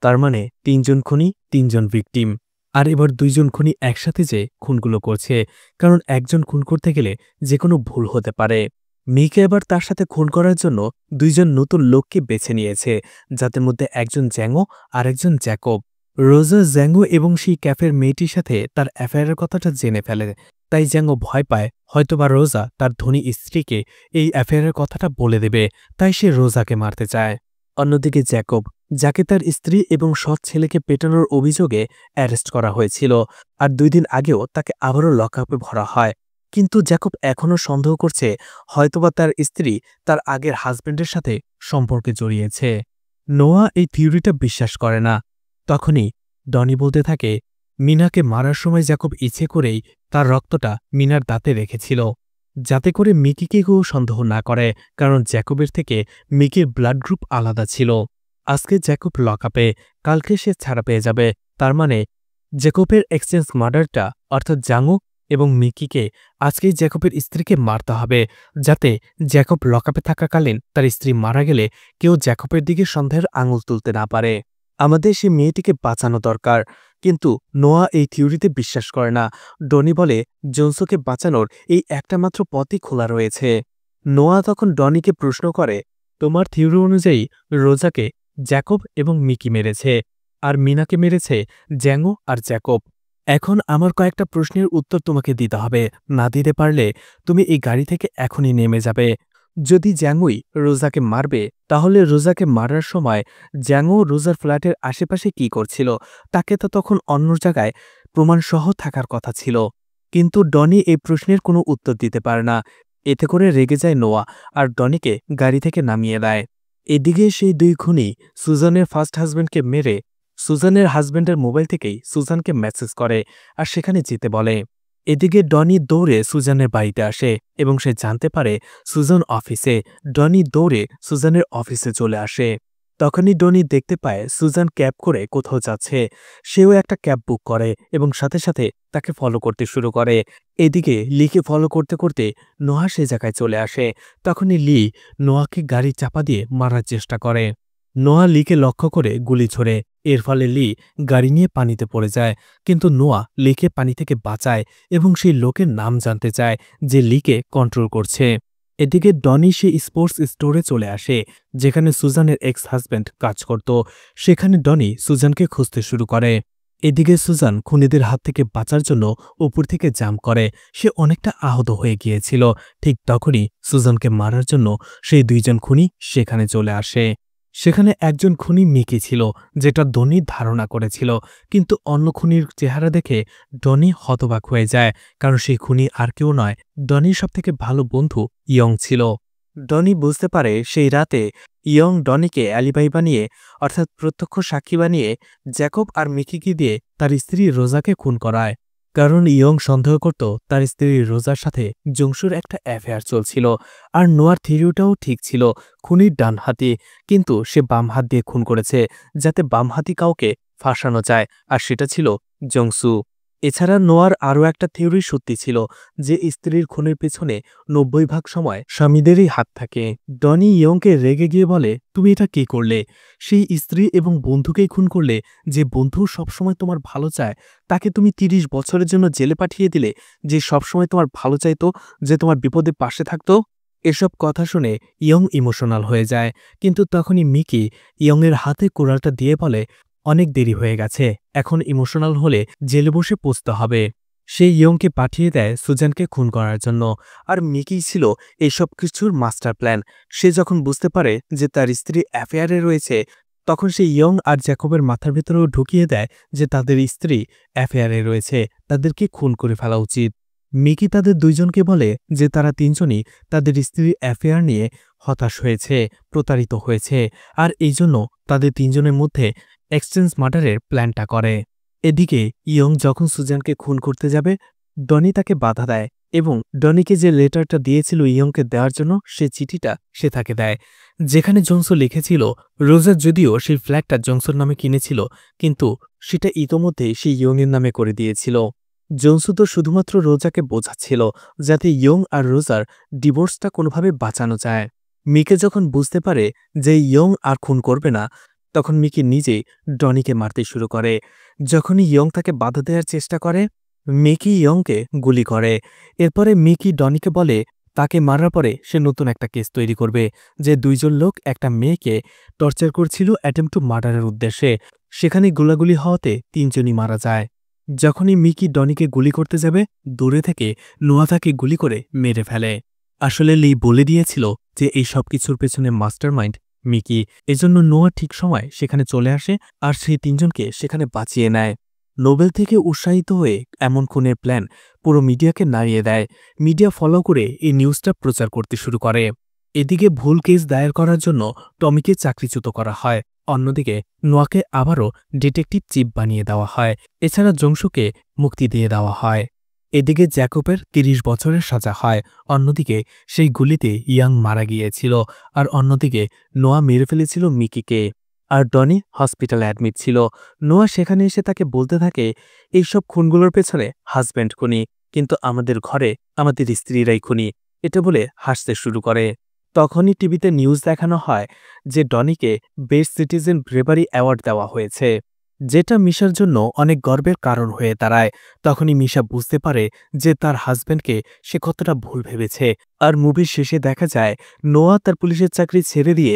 তার মানে তিনজন খুনি, তিনজন ভিকটিম। আর এবার দুইজন খুনি একসাথে যে খুনগুলো করছে, কারণ একজন খুন করতে গেলে যে কোনো ভুল হতে পারে। মিকে এবার তার সাথে খুন করার জন্য দুইজন নতুন লোককে বেছে নিয়েছে, যাদের মধ্যে একজন জ্যাঙ্গো আর একজন জ্যাকব। রোজা জ্যাঙ্গো এবং সেই ক্যাফের মেয়েটির সাথে তার অ্যাফেয়ারের কথাটা জেনে ফেলে, তাই জ্যাঙ্গো ভয় পায় হয়তোবা রোজা তার ধনী স্ত্রীকে এই অ্যাফেয়ারের কথাটা বলে দেবে, তাই সে রোজাকে মারতে চায়। অন্যদিকে জ্যাকব, যাকে তার স্ত্রী এবং সৎ ছেলেকে পেটানোর অভিযোগে অ্যারেস্ট করা হয়েছিল, আর 2 দিন আগেও তাকে আবারও লকআপে ভরা হয়। কিন্তু জ্যাকব এখনও সন্দেহ করছে হয়তোবা তার স্ত্রী তার আগের হাজব্যান্ডের সাথে সম্পর্কে জড়িয়েছে। নোয়া এই থিওরিটা বিশ্বাস করে না। তখনই ডনি বলতে থাকে, মিনাকে মারার সময় জ্যাকব ইচ্ছে করেই তার রক্তটা মিনার দাঁতে রেখেছিল, যাতে করে মিকিকে কেউ সন্দেহ না করে, কারণ জ্যাকবের থেকে মিকির ব্লাড গ্রুপ আলাদা ছিল। আজকে জ্যাকব লকআপে, কালকে সে ছাড়া পেয়ে যাবে। তার মানে জ্যাকবের এক্সচেঞ্জ মার্ডারটা, অর্থাৎ জাঙ্গো এবং মিকিকে আজকেই জ্যাকবের স্ত্রীকে মারতে হবে, যাতে জ্যাকব লকআপে থাকাকালীন তার স্ত্রী মারা গেলে কেউ জ্যাকবের দিকে সন্দেহের আঙুল তুলতে না পারে। আমাদের সেই মেয়েটিকে বাঁচানো দরকার। কিন্তু নোয়া এই থিওরিতে বিশ্বাস করে না। ডনি বলে, জোনসোকে বাঁচানোর এই একটা মাত্র পথই খোলা রয়েছে। নোয়া তখন ডনিকে প্রশ্ন করে, তোমার থিওরি অনুযায়ী রোজাকে জ্যাকব এবং মিকি মেরেছে, আর মিনাকে মেরেছে জ্যাঙ্গো আর জ্যাকব। এখন আমার কয়েকটা প্রশ্নের উত্তর তোমাকে দিতে হবে। না দিতে পারলে তুমি এই গাড়ি থেকে এখনই নেমে যাবে। যদি জ্যাঙ্গোই রোজাকে মারবে, তাহলে রোজাকে মারার সময় জ্যাঙ্গো রোজার ফ্ল্যাটের আশেপাশে কি করছিল? তাকে তো তখন অন্য জায়গায় প্রমাণসহ থাকার কথা ছিল। কিন্তু ডনি এই প্রশ্নের কোনো উত্তর দিতে পারে না। এতে করে রেগে যায় নোয়া, আর ডনিকে গাড়ি থেকে নামিয়ে দেয়। এদিকে সেই 2 খুনি সুজানের ফার্স্ট হাজব্যান্ডকে মেরে সুজানের হাজব্যান্ডের মোবাইল থেকেই সুজানকে মেসেজ করে, আর সেখানে যেতে বলে। এদিকে ডনি দৌড়ে সুজানের বাড়িতে আসে এবং সে জানতে পারে সুজান অফিসে। ডনি দৌড়ে সুজানের অফিসে চলে আসে। তখনই ডনি দেখতে পায় সুজান ক্যাব করে কোথাও যাচ্ছে। সেও একটা ক্যাব বুক করে এবং সাথে সাথে তাকে ফলো করতে শুরু করে। এদিকে লিকে ফলো করতে করতে নোয়া সে জায়গায় চলে আসে। তখনই লি নোয়াকে গাড়ি চাপা দিয়ে মারার চেষ্টা করে। নোয়া লিকে লক্ষ্য করে গুলি ছোড়ে। এর ফলে লি গাড়ি নিয়ে পানিতে পড়ে যায়, কিন্তু নোয়া লিকে পানি থেকে বাঁচায় এবং সেই লোকের নাম জানতে চায় যে লিকে কন্ট্রোল করছে। এদিকে ডনি সে স্পোর্টস স্টোরে চলে আসে, যেখানে সুজানের এক্স হাজব্যান্ড কাজ করত। সেখানে ডনি সুজানকে খুঁজতে শুরু করে। এদিকে সুজান খুনিদের হাত থেকে বাঁচার জন্য উপর থেকে জাম্প করে। সে অনেকটা আহত হয়ে গিয়েছিল। ঠিক তখনই সুজানকে মারার জন্য সেই 2 জন খুনি সেখানে চলে আসে। সেখানে একজন খুনি মিকি ছিল, যেটা ডনি ধারণা করেছিল। কিন্তু অন্য খুনির চেহারা দেখে ডনি হতবাক হয়ে যায়, কারণ সেই খুনি আর কেউ নয়, ডনির সবথেকে ভালো বন্ধু ইয়ং ছিল। ডনি বুঝতে পারে সেই রাতে ইয়ং ডনিকে অ্যালিবাই বানিয়ে, অর্থাৎ প্রত্যক্ষ সাক্ষী বানিয়ে, জ্যাকব আর মিকিকে দিয়ে তার স্ত্রী রোজাকে খুন করায়। কারণ ইয়ং সন্দেহ করত তার স্ত্রী রোজার সাথে জংশুর একটা অ্যাফেয়ার চলছিল। আর নোয়ার থিওরিটাও ঠিক ছিল, খুনির ডান হাতি, কিন্তু সে বাম হাত দিয়ে খুন করেছে, যাতে বামহাতি কাউকে ফাঁসানো যায়, আর সেটা ছিল জংসু। এছাড়া নোয়ার আরও একটা থিওরি সত্যি ছিল, যে স্ত্রীর খুনের পেছনে ৯০% সময় স্বামীদেরই হাত থাকে। ডনি ইয়ংকে রেগে গিয়ে বলে, তুমি এটা কি করলে? সেই স্ত্রী এবং বন্ধুকেই খুন করলে, যে বন্ধু সবসময় তোমার ভালো চায়, তাকে তুমি ৩০ বছরের জন্য জেলে পাঠিয়ে দিলে, যে সবসময় তোমার ভালো চাইতো, যে তোমার বিপদে পাশে থাকতো। এসব কথা শুনে ইয়ং ইমোশনাল হয়ে যায়, কিন্তু তখনই মিকি ইয়ংয়ের হাতে কোড়ালটা দিয়ে বলে, অনেক দেরি হয়ে গেছে, এখন ইমোশনাল হলে জেলে বসে পচতে হবে। সে ইয়ংকে পাঠিয়ে দেয় সুজানকে খুন করার জন্য। আর মিকি ছিল এইসব কিছুর মাস্টার প্ল্যান। সে যখন বুঝতে পারে যে তার স্ত্রী অ্যাফেয়ারে রয়েছে, তখন সে ইয়ং আর জ্যাকবের মাথার ভেতরেও ঢুকিয়ে দেয় যে তাদের স্ত্রী অ্যাফেয়ারে রয়েছে, তাদেরকে খুন করে ফেলা উচিত। মিকি তাদের দুইজনকে বলে যে তারা তিনজনই তাদের স্ত্রীর অ্যাফেয়ার নিয়ে হতাশ হয়েছে, প্রতারিত হয়েছে, আর এই জন্য তাদের তিনজনের মধ্যে এক্সচেঞ্জ মার্ডারের প্ল্যানটা করে। এদিকে ইয়ং যখন সুজানকে খুন করতে যাবে, ডনি তাকে বাধা দেয় এবং ডনিকে যে লেটারটা দিয়েছিল ইয়ংকে দেওয়ার জন্য, সে চিঠিটা সে তাকে দেয়, যেখানে জংসু লিখেছিল রোজার যদিও সেই ফ্ল্যাটটা জংসুর নামে কিনেছিল, কিন্তু সেটা ইতোমধ্যেই সে ইয়ংয়ের নামে করে দিয়েছিল। জংসু তো শুধুমাত্র রোজাকে বোঝাচ্ছিল, যাতে ইয়ং আর রোজার ডিভোর্সটা কোনোভাবে বাঁচানো যায়। মিকে যখন বুঝতে পারে যে ইয়ং আর খুন করবে না, তখন মিকি নিজেই ডনিকে মারতে শুরু করে। যখনই ইয়ং তাকে বাধা দেওয়ার চেষ্টা করে, মিকি ইয়ংকে গুলি করে। এরপরে মিকি ডনিকে বলে তাকে মারার পরে সে নতুন একটা কেস তৈরি করবে, যে দুইজন লোক একটা মেয়েকে টর্চার করছিল অ্যাটেম্প টু মার্ডারের উদ্দেশ্যে। সেখানে গোলাগুলি হওয়াতে তিনজনই মারা যায়। যখনই মিকি ডনিকে গুলি করতে যাবে, দূরে থেকে নোয়া তাকে গুলি করে মেরে ফেলে। আসলে লি বলে দিয়েছিল যে এই সব কিছুর পেছনে মাস্টারমাইন্ড মিকি, এজন্য নোয়া ঠিক সময় সেখানে চলে আসে আর সেই তিনজনকে সেখানে বাঁচিয়ে নেয়। নোবেল থেকে উৎসাহিত হয়ে এমন খুনের প্ল্যান পুরো মিডিয়াকে নাড়িয়ে দেয়। মিডিয়া ফলো করে এই নিউজটা প্রচার করতে শুরু করে। এদিকে ভুল কেস দায়ের করার জন্য টমিকে চাকরিচ্যুত করা হয়, অন্যদিকে নোয়াকে আবারও ডিটেকটিভ চিফ বানিয়ে দেওয়া হয়। এছাড়া জংশুকে মুক্তি দিয়ে দেওয়া হয়। এদিকে জ্যাকবের ৩০ বছরের সাজা হয়, অন্যদিকে সেই গুলিতে ইয়াং মারা গিয়েছিল, আর অন্যদিকে নোয়া মেরে ফেলেছিল মিকিকে। আর ডনি হসপিটালে অ্যাডমিট ছিল। নোয়া সেখানে এসে তাকে বলতে থাকে, এইসব খুনগুলোর পেছনে হাজব্যান্ড খুনি, কিন্তু আমাদের ঘরে আমাদের স্ত্রীরাই খুনি, এটা বলে হাসতে শুরু করে। তখনই টিভিতে নিউজ দেখানো হয় যে ডনিকে বেস্ট সিটিজেন ব্রেভারি অ্যাওয়ার্ড দেওয়া হয়েছে, যেটা মিশার জন্য অনেক গর্বের কারণ হয়ে দাঁড়ায়। তখনই মিশা বুঝতে পারে যে তার হাজব্যান্ডকে সে কতটা ভুল ভেবেছে। আর মুভির শেষে দেখা যায় নোয়া তার পুলিশের চাকরি ছেড়ে দিয়ে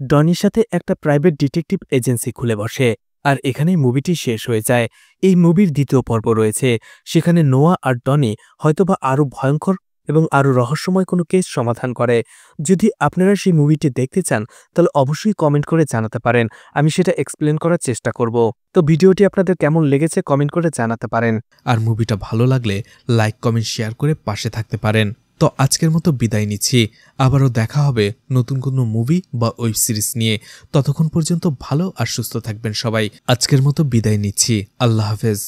ডনির সাথে একটা প্রাইভেট ডিটেকটিভ এজেন্সি খুলে বসে। আর এখানেই মুভিটি শেষ হয়ে যায়। এই মুভির দ্বিতীয় পর্ব রয়েছে, সেখানে নোয়া আর ডনি হয়তোবা আরও ভয়ঙ্কর এবং আরও রহস্যময় কোনো কেস সমাধান করে। যদি আপনারা সেই মুভিটি দেখতে চান, তাহলে অবশ্যই কমেন্ট করে জানাতে পারেন, আমি সেটা এক্সপ্লেন করার চেষ্টা করব। তো ভিডিওটি আপনাদের কেমন লেগেছে কমেন্ট করে জানাতে পারেন। আর মুভিটা ভালো লাগলে লাইক কমেন্ট শেয়ার করে পাশে থাকতে পারেন। তো আজকের মতো বিদায় নিচ্ছি, আবারও দেখা হবে নতুন কোনো মুভি বা ওয়েব সিরিজ নিয়ে। ততক্ষণ পর্যন্ত ভালো আর সুস্থ থাকবেন সবাই। আজকের মতো বিদায় নিচ্ছি, আল্লাহ হাফেজ।